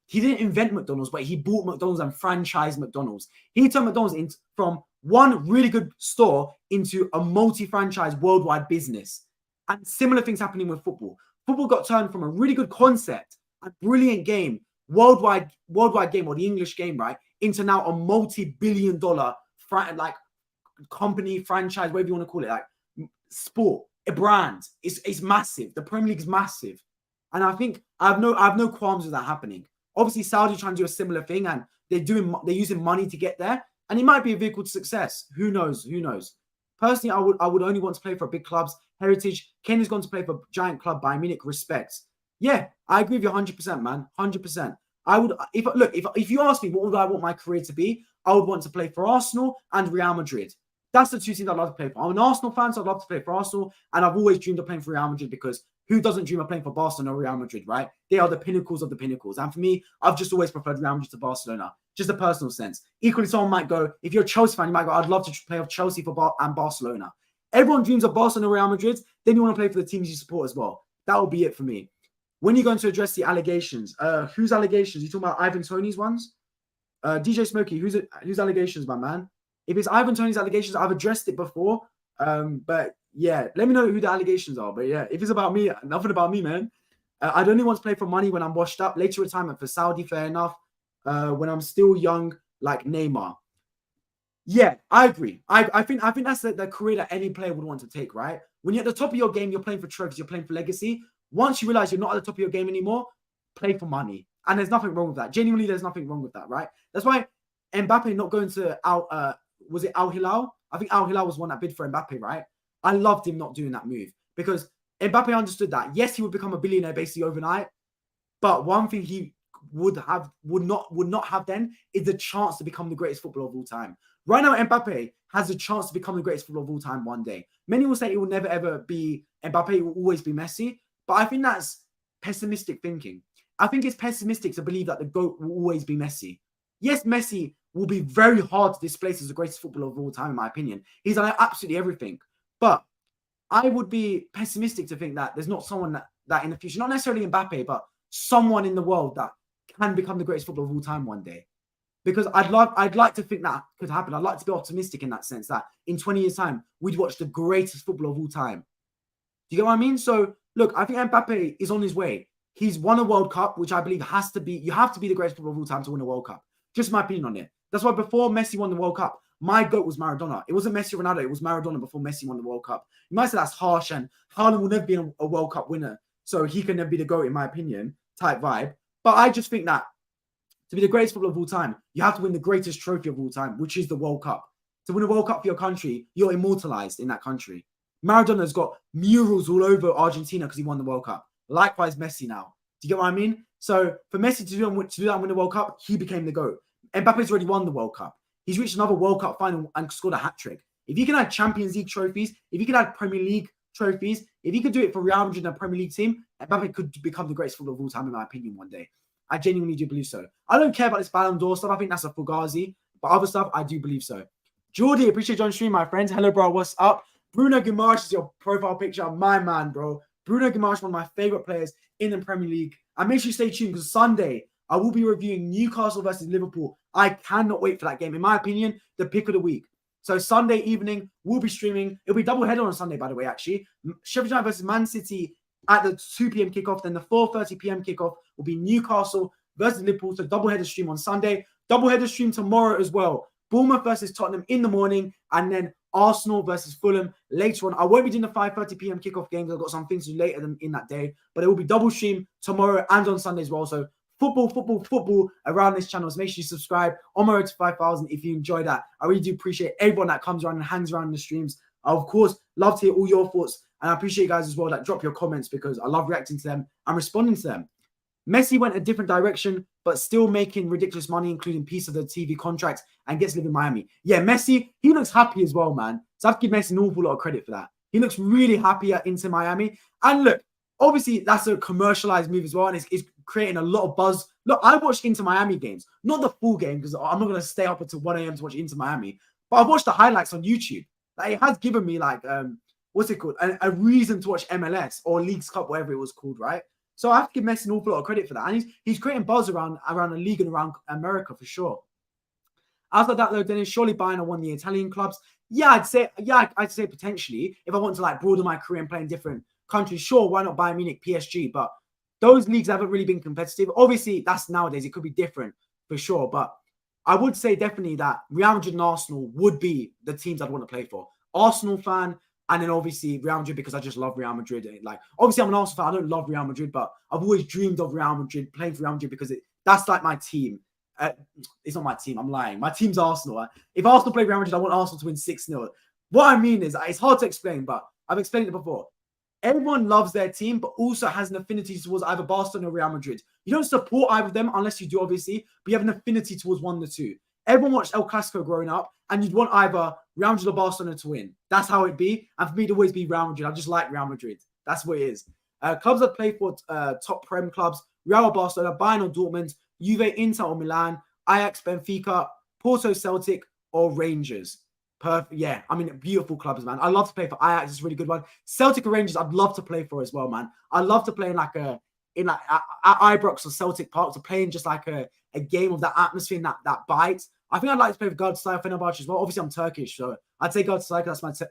he didn't invent McDonald's, but he bought McDonald's and franchised McDonald's. He turned McDonald's from one really good store into a multi-franchise worldwide business. And similar things happening with football. Football got turned from a really good concept, a brilliant game, worldwide game, or the English game, right, into now a multi-billion-dollar company, franchise, whatever you want to call it, like sport, a brand. It's massive. The Premier League is massive. And I think I have no qualms with that happening. Obviously, Saudi trying to do a similar thing, and they're using money to get there, and it might be a vehicle to success. Who knows? Personally, I would only want to play for big clubs. Heritage. Ken is going to play for giant club Bayern Munich. Respect. Yeah, I agree with you 100%, man. 100%. I would if you ask me what would I want my career to be, I would want to play for Arsenal and Real Madrid. That's the two teams I'd love to play for. I'm an Arsenal fan, so I'd love to play for Arsenal, and I've always dreamed of playing for Real Madrid, because who doesn't dream of playing for Barcelona or Real Madrid, right? They are the pinnacles of the pinnacles. And for me, I've just always preferred Real Madrid to Barcelona. Just a personal sense. Equally, someone might go, if you're a Chelsea fan, you might go, I'd love to play for Chelsea and Barcelona. Everyone dreams of Barcelona or Real Madrid. Then you want to play for the teams you support as well. That will be it for me. When you're going to address the allegations, whose allegations? You talking about Ivan Toney's ones? DJ Smokey, whose allegations, my man? If it's Ivan Toney's allegations, I've addressed it before. But yeah, let me know who the allegations are. But yeah, if it's about me, nothing about me, man. I'd only want to play for money when I'm washed up. Later retirement for Saudi, fair enough. When I'm still young, like Neymar. Yeah, I agree. I think that's the career that any player would want to take, right? When you're at the top of your game, you're playing for trophies, you're playing for legacy. Once you realize you're not at the top of your game anymore, play for money. And there's nothing wrong with that. Genuinely, there's nothing wrong with that, right? That's why Mbappe not going to was it Al Hilal? I think Al Hilal was one that bid for Mbappe, right? I loved him not doing that move, because Mbappe understood that. Yes, he would become a billionaire basically overnight, but one thing he would not have then is the chance to become the greatest footballer of all time. Right now, Mbappe has a chance to become the greatest footballer of all time one day. Many will say it will never ever be Mbappe, it will always be Messi, but I think that's pessimistic thinking. I think it's pessimistic to believe that the GOAT will always be Messi. Yes, Messi will be very hard to displace as the greatest footballer of all time, in my opinion. He's done absolutely everything. But I would be pessimistic to think that there's not someone that in the future, not necessarily Mbappe, but someone in the world that can become the greatest footballer of all time one day. Because I'd like to think that could happen. I'd like to be optimistic in that sense, that in 20 years' time, we'd watch the greatest footballer of all time. Do you get what I mean? So, look, I think Mbappe is on his way. He's won a World Cup, which I believe you have to be the greatest footballer of all time to win a World Cup. Just my opinion on it. That's why before Messi won the World Cup, my GOAT was Maradona. It wasn't Messi or Ronaldo, it was Maradona before Messi won the World Cup. You might say that's harsh, and Haaland will never be a World Cup winner, so he can never be the GOAT, in my opinion, type vibe. But I just think that to be the greatest footballer of all time, you have to win the greatest trophy of all time, which is the World Cup. To win a World Cup for your country, you're immortalized in that country. Maradona's got murals all over Argentina because he won the World Cup. Likewise, Messi now. Do you get what I mean? So for Messi to do that and win the World Cup, he became the GOAT. Mbappe's already won the World Cup. He's reached another World Cup final and scored a hat-trick. If he can add Champions League trophies, if he can add Premier League trophies, if he could do it for Real Madrid and a Premier League team, Mbappe could become the greatest footballer of all time, in my opinion, one day. I genuinely do believe so. I don't care about this Ballon d'Or stuff. I think that's a fugazi. But other stuff, I do believe so. Jordy, appreciate you on stream, my friends. Hello, bro. What's up? Bruno Guimaraes is your profile picture. My man, bro. Bruno Guimaraes, one of my favorite players in the Premier League. And make sure you stay tuned because Sunday, I will be reviewing Newcastle versus Liverpool. I cannot wait for that game. In my opinion, the pick of the week. So Sunday evening, we'll be streaming. It'll be double header on Sunday, by the way, actually. Sheffield United versus Man City at the 2 p.m. kickoff. Then the 4:30 p.m. kickoff will be Newcastle versus Liverpool. So double header stream on Sunday. Double header stream tomorrow as well. Bournemouth versus Tottenham in the morning. And then Arsenal versus Fulham later on. I won't be doing the 5:30 p.m. kickoff games. I've got some things to do later in that day. But it will be double stream tomorrow and on Sunday as well. So football around this channel. So make sure you subscribe on my road to 5,000 if you enjoy that. I really do appreciate everyone that comes around and hangs around in the streams. I, of course, love to hear all your thoughts. And I appreciate you guys as well that drop your comments because I love reacting to them and responding to them. Messi went a different direction, but still making ridiculous money, including piece of the TV contract, and gets to live in Miami. Yeah, Messi, he looks happy as well, man. So I have to give Messi an awful lot of credit for that. He looks really happy at Inter Miami. And look, obviously, that's a commercialized move as well, and it's creating a lot of buzz. Look, I watched Inter Miami games, not the full game, because I'm not going to stay up until 1 a.m. to watch Inter Miami, but I've watched the highlights on YouTube. Like, it has given me, like, what's it called? A reason to watch MLS or Leagues Cup, whatever it was called, right? So I have to give Messi an awful lot of credit for that. And he's creating buzz around the league and around America for sure. After that, though, Dennis, surely Bayern won the Italian clubs. I'd say potentially, if I want to like broaden my career and play in different countries, sure, why not Bayern Munich, PSG? But those leagues haven't really been competitive. Obviously, that's nowadays. It could be different for sure. But I would say definitely that Real Madrid and Arsenal would be the teams I'd want to play for. Arsenal fan, and then obviously Real Madrid because I just love Real Madrid. Like, obviously, I'm an Arsenal fan. I don't love Real Madrid, but I've always dreamed of Real Madrid, playing for Real Madrid because that's like my team. It's not my team. I'm lying. My team's Arsenal. If Arsenal play Real Madrid, I want Arsenal to win 6-0. What I mean is, it's hard to explain, but I've explained it before. Everyone loves their team, but also has an affinity towards either Barcelona or Real Madrid. You don't support either of them unless you do, obviously, but you have an affinity towards one of the two. Everyone watched El Clasico growing up, and you'd want either Real Madrid or Barcelona to win. That's how it'd be. And for me, it'd always be Real Madrid. I just like Real Madrid. That's what it is. Clubs that play for top Prem clubs, Real or Barcelona, Bayern or Dortmund, Juve, Inter or Milan, Ajax, Benfica, Porto, Celtic, or Rangers. Perfect. Yeah, I mean, beautiful clubs, man. I love to play for Ajax. It's a really good one. Celtic or Rangers, I'd love to play for as well, man. I love to play in at Ibrox or Celtic Park, to play in just like a game of that atmosphere and that bite. I think I'd like to play for Galatasaray Fenerbahce as well. Obviously, I'm Turkish, so I'd say Galatasaray.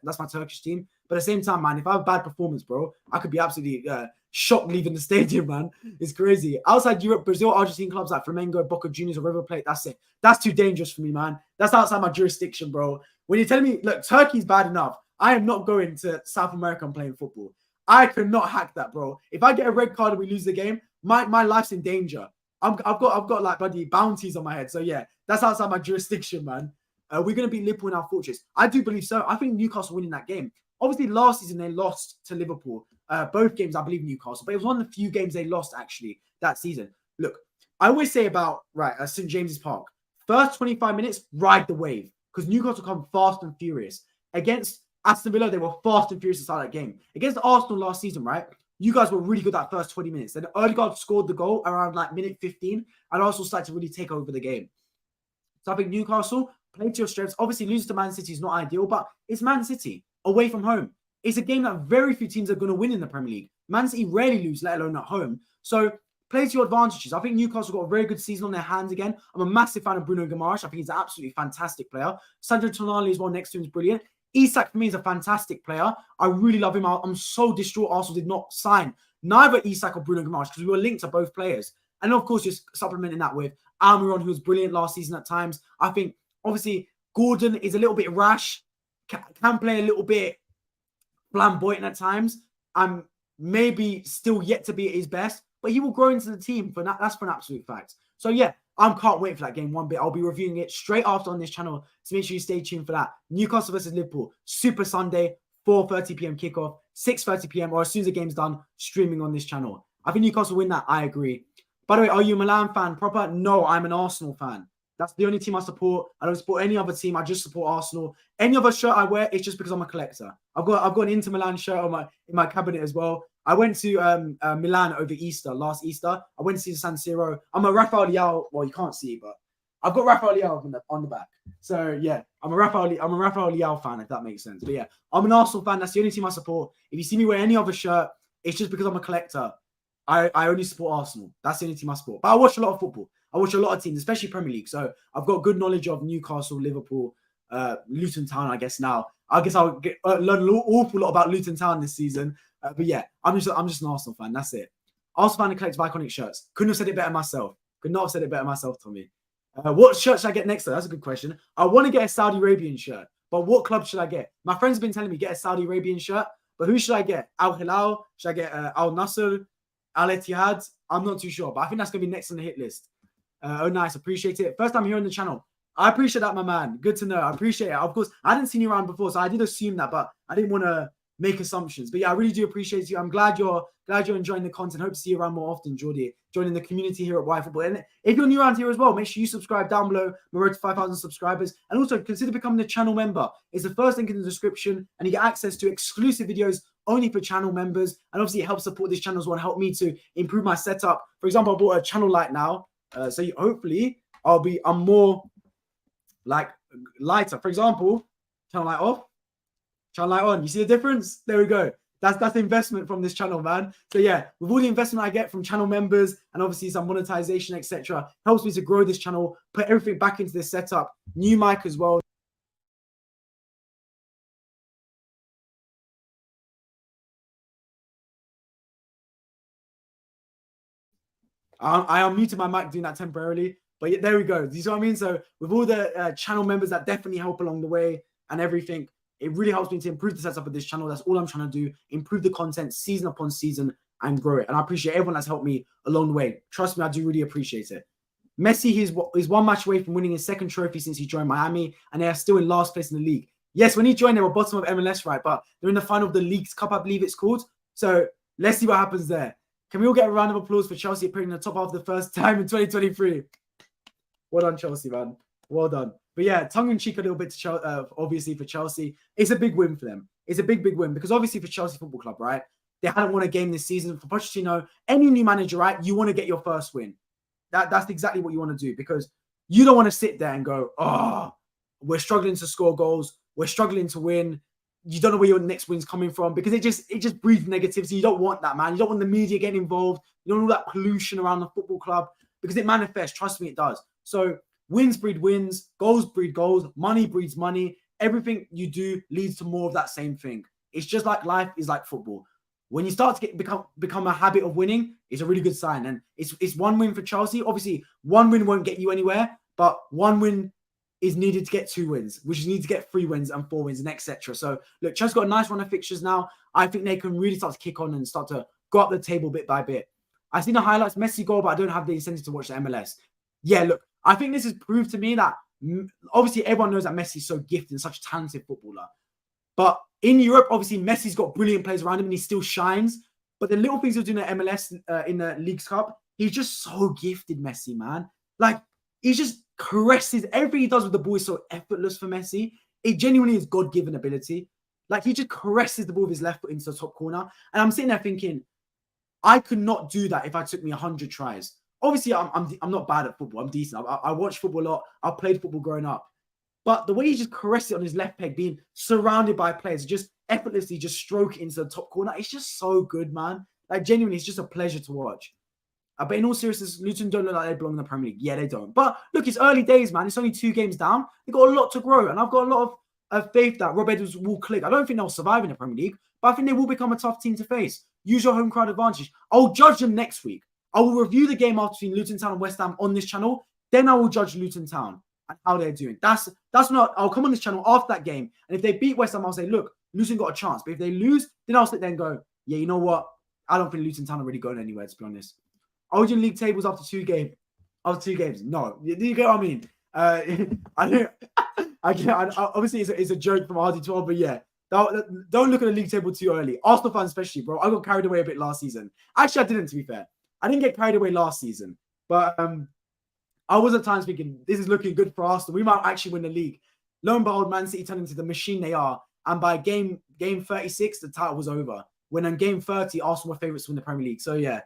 That's my Turkish team. But at the same time, man, if I have a bad performance, bro, I could be absolutely shocked leaving the stadium, man. It's crazy. Outside Europe, Brazil, Argentine clubs like Flamengo, Boca Juniors, or River Plate, that's it. That's too dangerous for me, man. That's outside my jurisdiction, bro. When you're telling me, look, Turkey's bad enough, I am not going to South America and playing football. I cannot hack that, bro. If I get a red card and we lose the game, my life's in danger. I've got like bloody bounties on my head. So yeah, that's outside my jurisdiction, man. We're gonna beat Liverpool in our fortress. I do believe so. I think Newcastle winning that game. Obviously, last season they lost to Liverpool. Both games, I believe, Newcastle, but it was one of the few games they lost actually that season. Look, I always say about St. James's Park, first 25 minutes, ride the wave because Newcastle come fast and furious. Against Aston Villa, they were fast and furious to start that game. Against Arsenal last season, right? You guys were really good that first 20 minutes. Then Odegaard scored the goal around like minute 15 and Arsenal started to really take over the game. So I think Newcastle, play to your strengths. Obviously, losing to Man City is not ideal, but it's Man City away from home. It's a game that very few teams are going to win in the Premier League. Man City rarely lose, let alone at home. So play to your advantages. I think Newcastle got a very good season on their hands again. I'm a massive fan of Bruno Guimaraes. I think he's an absolutely fantastic player. Sandro Tonali as well next to him is brilliant. Isak for me is a fantastic player. I really love him. I'm so distraught Arsenal did not sign neither Isak or Bruno Guimaraes because we were linked to both players. And of course, just supplementing that with Almiron, who was brilliant last season at times. I think, obviously, Gordon is a little bit rash, can play a little bit flamboyant at times, and maybe still yet to be at his best, but he will grow into the team. That's for an absolute fact. So yeah, I can't wait for that game one bit. I'll be reviewing it straight after on this channel, so make sure you stay tuned for that. Newcastle versus Liverpool, Super Sunday, 4:30 p.m. kickoff, 6:30 p.m. or as soon as the game's done, streaming on this channel. I think Newcastle win that. I agree. By the way, are you a Milan fan proper? No, I'm an Arsenal fan. That's the only team I support. I don't support any other team. I just support Arsenal. Any other shirt I wear, it's just because I'm a collector. I've got an Inter Milan shirt in my cabinet as well. I went to Milan over last Easter. I went to see the San Siro. I'm a Rafael Leao. Well, you can't see, but I've got Rafael Leao on the back. So yeah, I'm a Rafael Leao fan, if that makes sense. But yeah, I'm an Arsenal fan. That's the only team I support. If you see me wear any other shirt, it's just because I'm a collector. I only support Arsenal. That's the only team I support. But I watch a lot of football. I watch a lot of teams, especially Premier League. So I've got good knowledge of Newcastle, Liverpool, Luton Town, I guess now. I guess I'll learn an awful lot about Luton Town this season. But yeah, I'm just an Arsenal fan. That's it. Arsenal fan and collective iconic shirts. Couldn't have said it better myself. Could not have said it better myself, Tommy. What shirt should I get next? That's a good question. I want to get a Saudi Arabian shirt, but what club should I get? My friends have been telling me get a Saudi Arabian shirt, but who should I get? Al Hilal? Should I get Al Nasser? Al Ittihad? I'm not too sure, but I think that's going to be next on the hit list. Oh, nice. Appreciate it. First time here on the channel. I appreciate that, my man. Good to know. I appreciate it. Of course, I hadn't seen you around before, so I did assume that, but I didn't want to make assumptions. But yeah, I really do appreciate you. I'm glad you're enjoying the content. Hope to see you around more often, Jordy. Joining the community here at Y Football. And if you're new around here as well, make sure you subscribe down below. We're road to 5,000 subscribers. And also consider becoming a channel member. It's the first link in the description, and you get access to exclusive videos only for channel members. And obviously it helps support this channel as well and help me to improve my setup. For example, I bought a channel light now. Hopefully I'm more like lighter. For example, channel light off, channel light on. You see the difference? There we go. That's the investment from this channel, man. So yeah, with all the investment I get from channel members and obviously some monetization, etc., helps me to grow this channel, put everything back into this setup. New mic as well. I unmuted my mic doing that temporarily, but yeah, there we go. Do you see what I mean? So with all the channel members that definitely help along the way and everything, it really helps me to improve the setup of this channel. That's all I'm trying to do. Improve the content season upon season and grow it. And I appreciate everyone that's helped me along the way. Trust me, I do really appreciate it. Messi is one match away from winning his second trophy since he joined Miami, and they are still in last place in the league. Yes, when he joined, they were bottom of MLS, right? But they're in the final of the Leagues Cup, I believe it's called. So let's see what happens there. Can we all get a round of applause for Chelsea appearing in the top half the first time in 2023? Well done, Chelsea, man. Well done. But yeah, tongue-in-cheek a little bit to obviously for Chelsea. It's a big win for them. It's a big win because obviously for Chelsea Football Club, right? They hadn't won a game this season. For Pochettino, any new manager, right? You want to get your first win. That's exactly what you want to do because you don't want to sit there and go, oh, we're struggling to score goals. We're struggling to win. You don't know where your next win's coming from because it just breeds negativity. You don't want that, man. You don't want the media getting involved. You don't want all that pollution around the football club because it manifests. Trust me, it does. So wins breed wins, goals breed goals, money breeds money. Everything you do leads to more of that same thing. It's just like life is like football. When you start to become a habit of winning, it's a really good sign. And it's one win for Chelsea. Obviously, one win won't get you anywhere, but one win is needed to get 2 wins, which is needed to get 3 wins and 4 wins and etc. So look, Chelsea's got a nice run of fixtures now. I think they can really start to kick on and start to go up the table bit by bit. I've seen the highlights, Messi goal, but I don't have the incentive to watch the MLS. Yeah, look, I think this has proved to me that obviously everyone knows that Messi's so gifted and such a talented footballer. But in Europe, obviously Messi's got brilliant players around him and he still shines. But the little things he's doing at MLS in the Leagues Cup, he's just so gifted, Messi, man. Like, he just caresses. Everything he does with the ball is so effortless for Messi. It genuinely is God-given ability. Like, he just caresses the ball with his left foot into the top corner. And I'm sitting there thinking, I could not do that if I took me 100 tries. Obviously, I'm not bad at football. I'm decent. I watch football a lot. I played football growing up. But the way he just caresses it on his left peg, being surrounded by players, just effortlessly just stroke it into the top corner, it's just so good, man. Like, genuinely, it's just a pleasure to watch. But in all seriousness, Luton don't look like they belong in the Premier League. Yeah, they don't. But look, it's early days, man. It's only 2 games down. They've got a lot to grow. And I've got a lot of faith that Rob Edwards will click. I don't think they'll survive in the Premier League, but I think they will become a tough team to face. Use your home crowd advantage. I'll judge them next week. I will review the game between Luton Town and West Ham on this channel. Then I will judge Luton Town and how they're doing. That's not. I'll come on this channel after that game. And if they beat West Ham, I'll say, look, Luton got a chance. But if they lose, then I'll sit there and go, yeah, you know what? I don't think Luton Town are really going anywhere, to be honest. Origin League tables after 2 games. After 2 games. No. Do you get what I mean? Obviously, it's a joke from RD12, but yeah. Don't look at the league table too early. Arsenal fans especially, bro. I got carried away a bit last season. Actually, I didn't, to be fair. I didn't get carried away last season. But I was at times thinking this is looking good for Arsenal. We might actually win the league. Lo and behold, Man City turned into the machine they are. And by game 36, the title was over. When in game 30, Arsenal were favourites to win the Premier League. So yeah,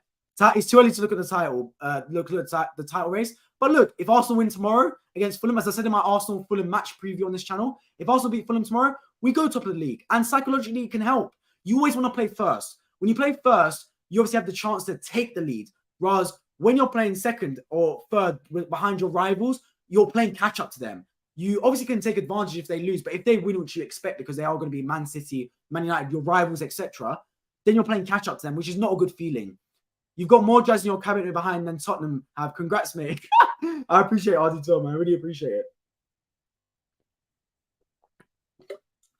it's too early to look at the title, the title race. But look, if Arsenal win tomorrow against Fulham, as I said in my Arsenal-Fulham match preview on this channel, if Arsenal beat Fulham tomorrow, we go top of the league. And psychologically, it can help. You always want to play first. When you play first, you obviously have the chance to take the lead. Whereas when you're playing second or third behind your rivals, you're playing catch up to them. You obviously can take advantage if they lose, but if they win, which you expect because they are going to be Man City, Man United, your rivals, etc., then you're playing catch up to them, which is not a good feeling. You've got more jazz in your cabinet behind than Tottenham have. Congrats, mate. I appreciate it, RD2, man. I really appreciate it.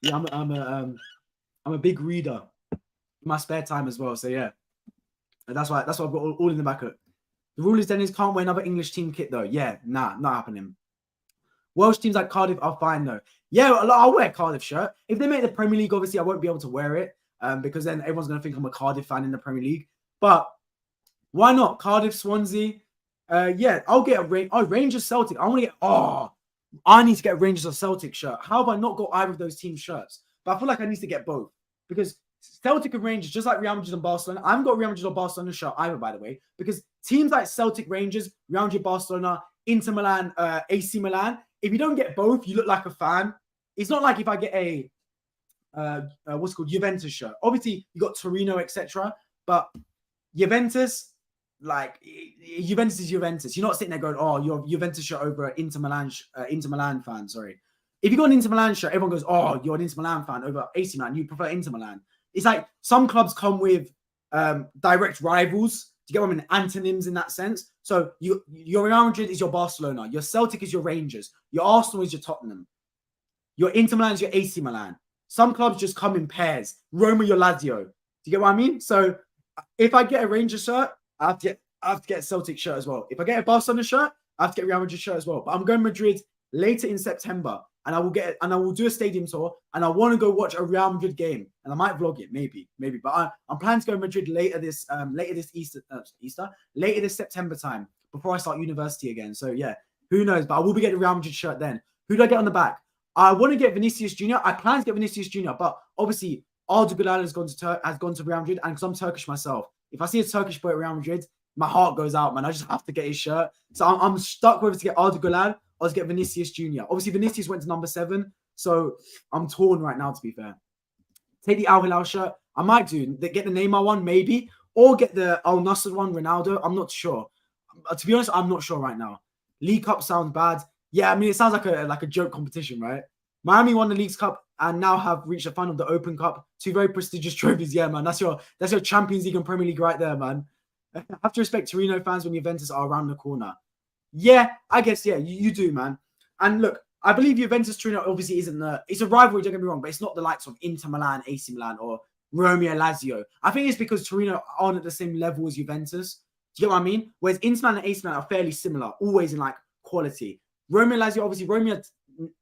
Yeah, I'm a big reader in my spare time as well. So yeah, and that's why I've got all in the back of it. The rule is Dennis can't wear another English team kit though. Yeah, nah, not happening. Welsh teams like Cardiff are fine though. Yeah, I'll wear a Cardiff shirt. If they make the Premier League, obviously I won't be able to wear it because then everyone's going to think I'm a Cardiff fan in the Premier League. But why not? Cardiff, Swansea. Yeah, I'll get a Rangers Celtic. I want to get, I need to get a Rangers or Celtic shirt. How have I not got either of those team shirts? But I feel like I need to get both because Celtic and Rangers, just like Real Madrid and Barcelona, I haven't got Real Madrid or Barcelona shirt either, by the way, because teams like Celtic, Rangers, Real Madrid, Barcelona, Inter Milan, AC Milan, if you don't get both, you look like a fan. It's not like if I get a what's called Juventus shirt. Obviously, you got Torino, etc. But Juventus, like Juventus is Juventus. You're not sitting there going, "Oh, your Juventus shirt over Inter Milan fan." Sorry, if you got an Inter Milan shirt, everyone goes, "Oh, you're an Inter Milan fan over AC Milan. You prefer Inter Milan." It's like some clubs come with direct rivals. Do you get what I mean? Antonyms in that sense. So your Real Madrid is your Barcelona. Your Celtic is your Rangers. Your Arsenal is your Tottenham. Your Inter Milan is your AC Milan. Some clubs just come in pairs. Roma, your Lazio. Do you get what I mean? So if I get a Rangers shirt, I have to get a Celtic shirt as well. If I get a Barcelona shirt, I have to get a Real Madrid shirt as well. But I'm going Madrid later in September, and I will do a stadium tour, and I want to go watch a Real Madrid game, and I might vlog it, maybe. But I'm planning to go to Madrid later this September time before I start university again. So yeah, who knows? But I will be getting a Real Madrid shirt then. Who do I get on the back? I want to get Vinicius Jr. I plan to get Vinicius Jr. But obviously Arda Güler has gone to Real Madrid, and because I'm Turkish myself, if I see a Turkish boy at Real Madrid, my heart goes out, man. I just have to get his shirt. So I'm stuck whether to get Arda Güler or to get Vinicius Jr. Obviously, Vinicius went to number 7, so I'm torn right now, to be fair. Take the Al Hilal shirt. I might do. Get the Neymar one, maybe, or get the Al Nassr one, Ronaldo. I'm not sure. To be honest, I'm not sure right now. League Cup sounds bad. Yeah, I mean, it sounds like a joke competition, right? Miami won the Leagues Cup and now have reached the final of the Open Cup. 2 very prestigious trophies. Yeah, man. That's your Champions League and Premier League right there, man. I have to respect Torino fans when Juventus are around the corner. Yeah, I guess, yeah, you do, man. And look, I believe Juventus Torino obviously isn't it's a rivalry, don't get me wrong, but it's not the likes of Inter Milan, AC Milan, or Roma, Lazio. I think it's because Torino aren't at the same level as Juventus. Do you get what I mean? Whereas Inter Milan and AC Milan are fairly similar, always in like quality. Roma, Lazio, obviously, Roma are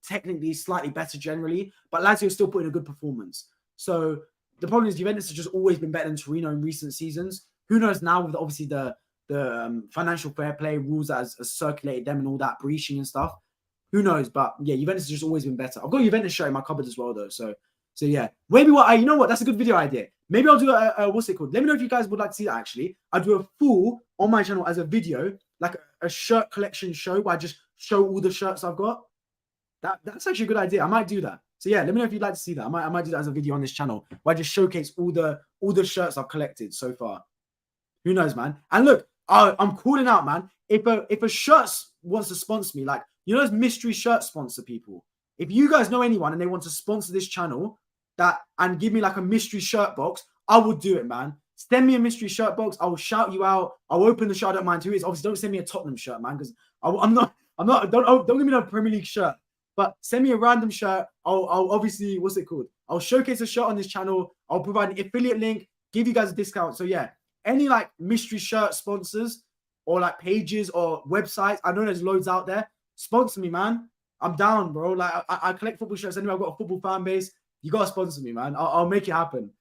technically slightly better generally, but Lazio still put in a good performance. So the problem is Juventus has just always been better than Torino in recent seasons. Who knows now with obviously the financial fair play rules that has circulated them and all that breaching and stuff. Who knows? But yeah, Juventus has just always been better. I've got a Juventus shirt in my cupboard as well, though. So yeah, maybe you know what? That's a good video idea. Maybe I'll do what's it called? Let me know if you guys would like to see that. Actually, I'll do a full on my channel as a video, like a shirt collection show where I just show all the shirts I've got. That's actually a good idea. I might do that. So yeah, let me know if you'd like to see that. I might do that as a video on this channel where I just showcase all the shirts I've collected so far. Who knows, man? And look, I'm calling out, man. If a shirt wants to sponsor me, like, you know those mystery shirt sponsor people? If you guys know anyone and they want to sponsor this channel and give me like a mystery shirt box, I will do it, man. Send me a mystery shirt box. I will shout you out. I'll open the shirt. I don't mind who it is. Obviously, don't send me a Tottenham shirt, man, because don't give me no Premier League shirt. But send me a random shirt. I'll obviously, what's it called? I'll showcase a shirt on this channel. I'll provide an affiliate link, give you guys a discount. So yeah, any like mystery shirt sponsors or like pages or websites, I know there's loads out there. Sponsor me, man. I'm down, bro. Like I collect football shirts anyway. I've got a football fan base. You gotta sponsor me, man. I'll make it happen.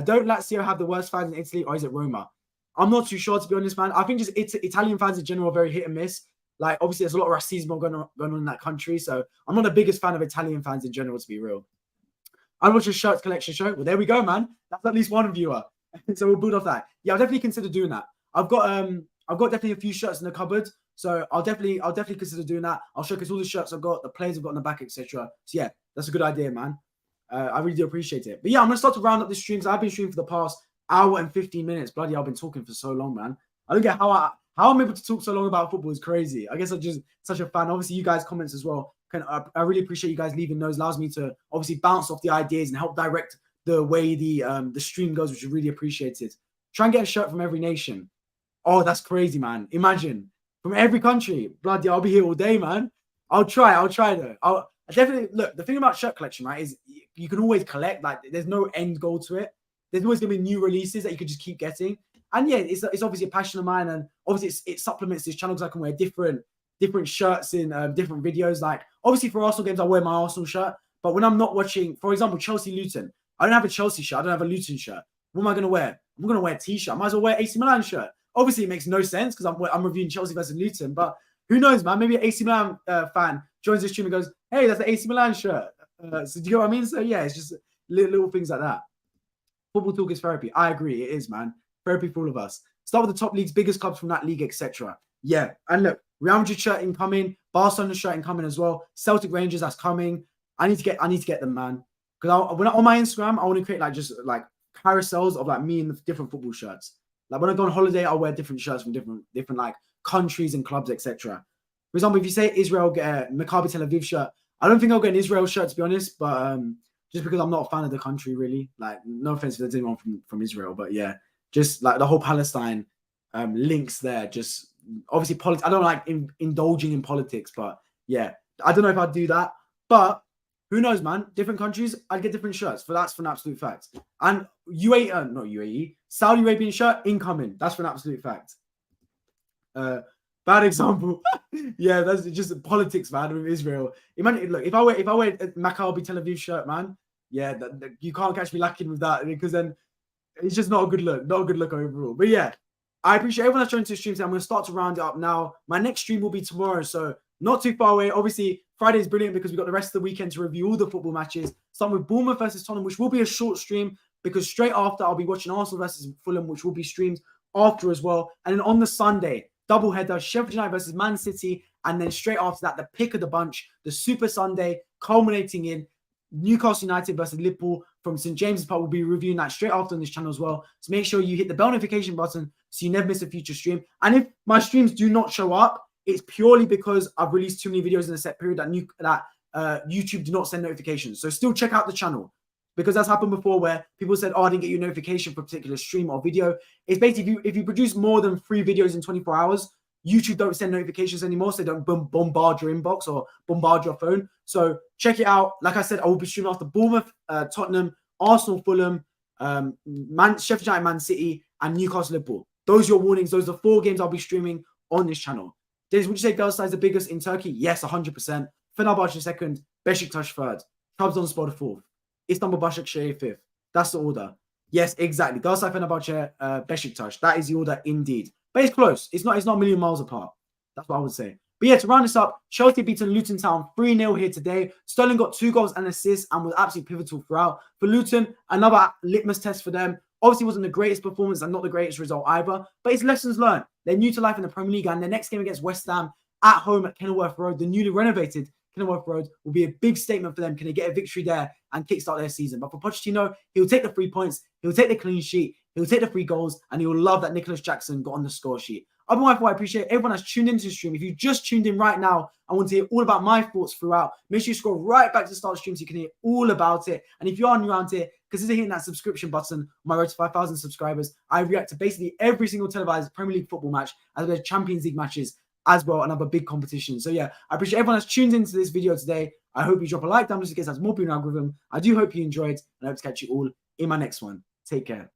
Don't Lazio have the worst fans in Italy, or is it Roma? I'm not too sure, to be honest, man. I think just Italian fans in general are very hit and miss. Like, obviously, there's a lot of racism going on in that country. So I'm not the biggest fan of Italian fans in general, to be real. I watched a shirts collection show. Well, there we go, man. That's at least one viewer. So we'll build off that. Yeah, I'll definitely consider doing that. I've got definitely a few shirts in the cupboard. So I'll definitely consider doing that. I'll showcase all the shirts I've got, the players I've got in the back, etc. So yeah, that's a good idea, man. I really do appreciate it. But yeah, I'm gonna start to round up the streams. I've been streaming for the past hour and 15 minutes. Bloody, I've been talking for so long, man. I don't get how I'm able to talk so long about football. Is crazy. I guess I'm just such a fan. Obviously, you guys' comments as well. I really appreciate you guys leaving those. Allows me to obviously bounce off the ideas and help direct the way the stream goes, which is really appreciated. Try and get a shirt from every nation. Oh, that's crazy, man. Imagine from every country. Bloody, I'll be here all day, man. I'll try though. I definitely look. The thing about shirt collection, right, is you can always collect. Like, there's no end goal to it. There's always gonna be new releases that you could just keep getting. And yeah, it's obviously a passion of mine, and obviously it supplements this channel because I can wear different shirts in different videos. Like, obviously for Arsenal games, I wear my Arsenal shirt. But when I'm not watching, for example, Chelsea-Luton, I don't have a Chelsea shirt. I don't have a Luton shirt. What am I going to wear? I'm going to wear a T-shirt. I might as well wear AC Milan shirt. Obviously, it makes no sense because I'm reviewing Chelsea versus Luton. But who knows, man? Maybe an AC Milan fan joins the stream and goes, hey, that's the AC Milan shirt. So do you know what I mean? So yeah, it's just little things like that. Football talk is therapy. I agree. It is, man. Therapy for all of us. Start with the top leagues, biggest clubs from that league, etc. Yeah. And look, Real Madrid shirt incoming, Barcelona shirt incoming as well. Celtic Rangers, that's coming. I need to get them, man. Because when on my Instagram, I want to create like carousels of like me in the different football shirts. Like when I go on holiday, I'll wear different shirts from different like countries and clubs, etc. For example, if you say Israel, get a Maccabi Tel Aviv shirt. I don't think I'll get an Israel shirt, to be honest, but just because I'm not a fan of the country, really. Like, no offense if there's anyone from Israel, but yeah, just like the whole Palestine links there. Just obviously politics. I don't like indulging in politics, but yeah, I don't know if I'd do that. But who knows, man? Different countries, I'd get different shirts. That's for an absolute fact. And not UAE, Saudi Arabian shirt incoming. That's for an absolute fact. Bad example. Yeah, that's just politics, man, with Israel. Imagine, look, if I wear a Maccabi Tel Aviv shirt, man, yeah, you can't catch me lacking with that, because then it's just not a good look. Not a good look overall. But yeah, I appreciate everyone that's joined to the stream today. I'm going to start to round it up now. My next stream will be tomorrow, so not too far away. Obviously, Friday is brilliant because we've got the rest of the weekend to review all the football matches. Starting with Bournemouth versus Tottenham, which will be a short stream because straight after I'll be watching Arsenal versus Fulham, which will be streamed after as well. And then on the Sunday, doubleheader, Sheffield United versus Man City. And then straight after that, the pick of the bunch, the Super Sunday, culminating in Newcastle United versus Liverpool from St. James's Park. We'll be reviewing that straight after on this channel as well. So make sure you hit the bell notification button so you never miss a future stream. And if my streams do not show up, it's purely because I've released too many videos in a set period that YouTube do not send notifications. So still check out the channel, because that's happened before where people said, oh, I didn't get you a notification for a particular stream or video. It's basically if you produce more than 3 videos in 24 hours, YouTube don't send notifications anymore, so they don't bombard your inbox or bombard your phone. So check it out. Like I said, I will be streaming after Bournemouth, Tottenham, Arsenal, Fulham, Sheffield United, Man City, and Newcastle, Liverpool. Those are your warnings. Those are 4 games I'll be streaming on this channel. Dennis, would you say Galatasaray is the biggest in Turkey? Yes, 100%. Fenerbahce second, Beşiktaş third, Trabzonspor fourth, Istanbul Başakşehir fifth. That's the order. Yes, exactly. Galatasaray, Fenerbahce, Beşiktaş. That is the order indeed. But it's close. It's not a million miles apart. That's what I would say. But yeah, to round this up, Chelsea beaten Luton Town 3-0 here today. Sterling got 2 goals and assists and was absolutely pivotal throughout. For Luton, another litmus test for them. Obviously, wasn't the greatest performance and not the greatest result either, but it's lessons learned. They're new to life in the Premier League, and their next game against West Ham at home at Kenilworth Road, the newly renovated Kenilworth Road, will be a big statement for them. Can they get a victory there and kickstart their season? But for Pochettino, he'll take the 3 points, he'll take the clean sheet, he'll take the 3 goals, and he'll love that Nicolas Jackson got on the score sheet. Otherwise, I appreciate everyone that's tuned into the stream. If you just tuned in right now, I want to hear all about my thoughts throughout. Make sure you scroll right back to the start of the stream so you can hear all about it. And if you are new around here, consider hitting that subscription button on my road to 5,000 subscribers. I react to basically every single televised Premier League football match, as well as Champions League matches as well, and other big competitions. So yeah, I appreciate everyone that's tuned into this video today. I hope you drop a like down just in case that's more people in the algorithm. I do hope you enjoyed, and I hope to catch you all in my next one. Take care.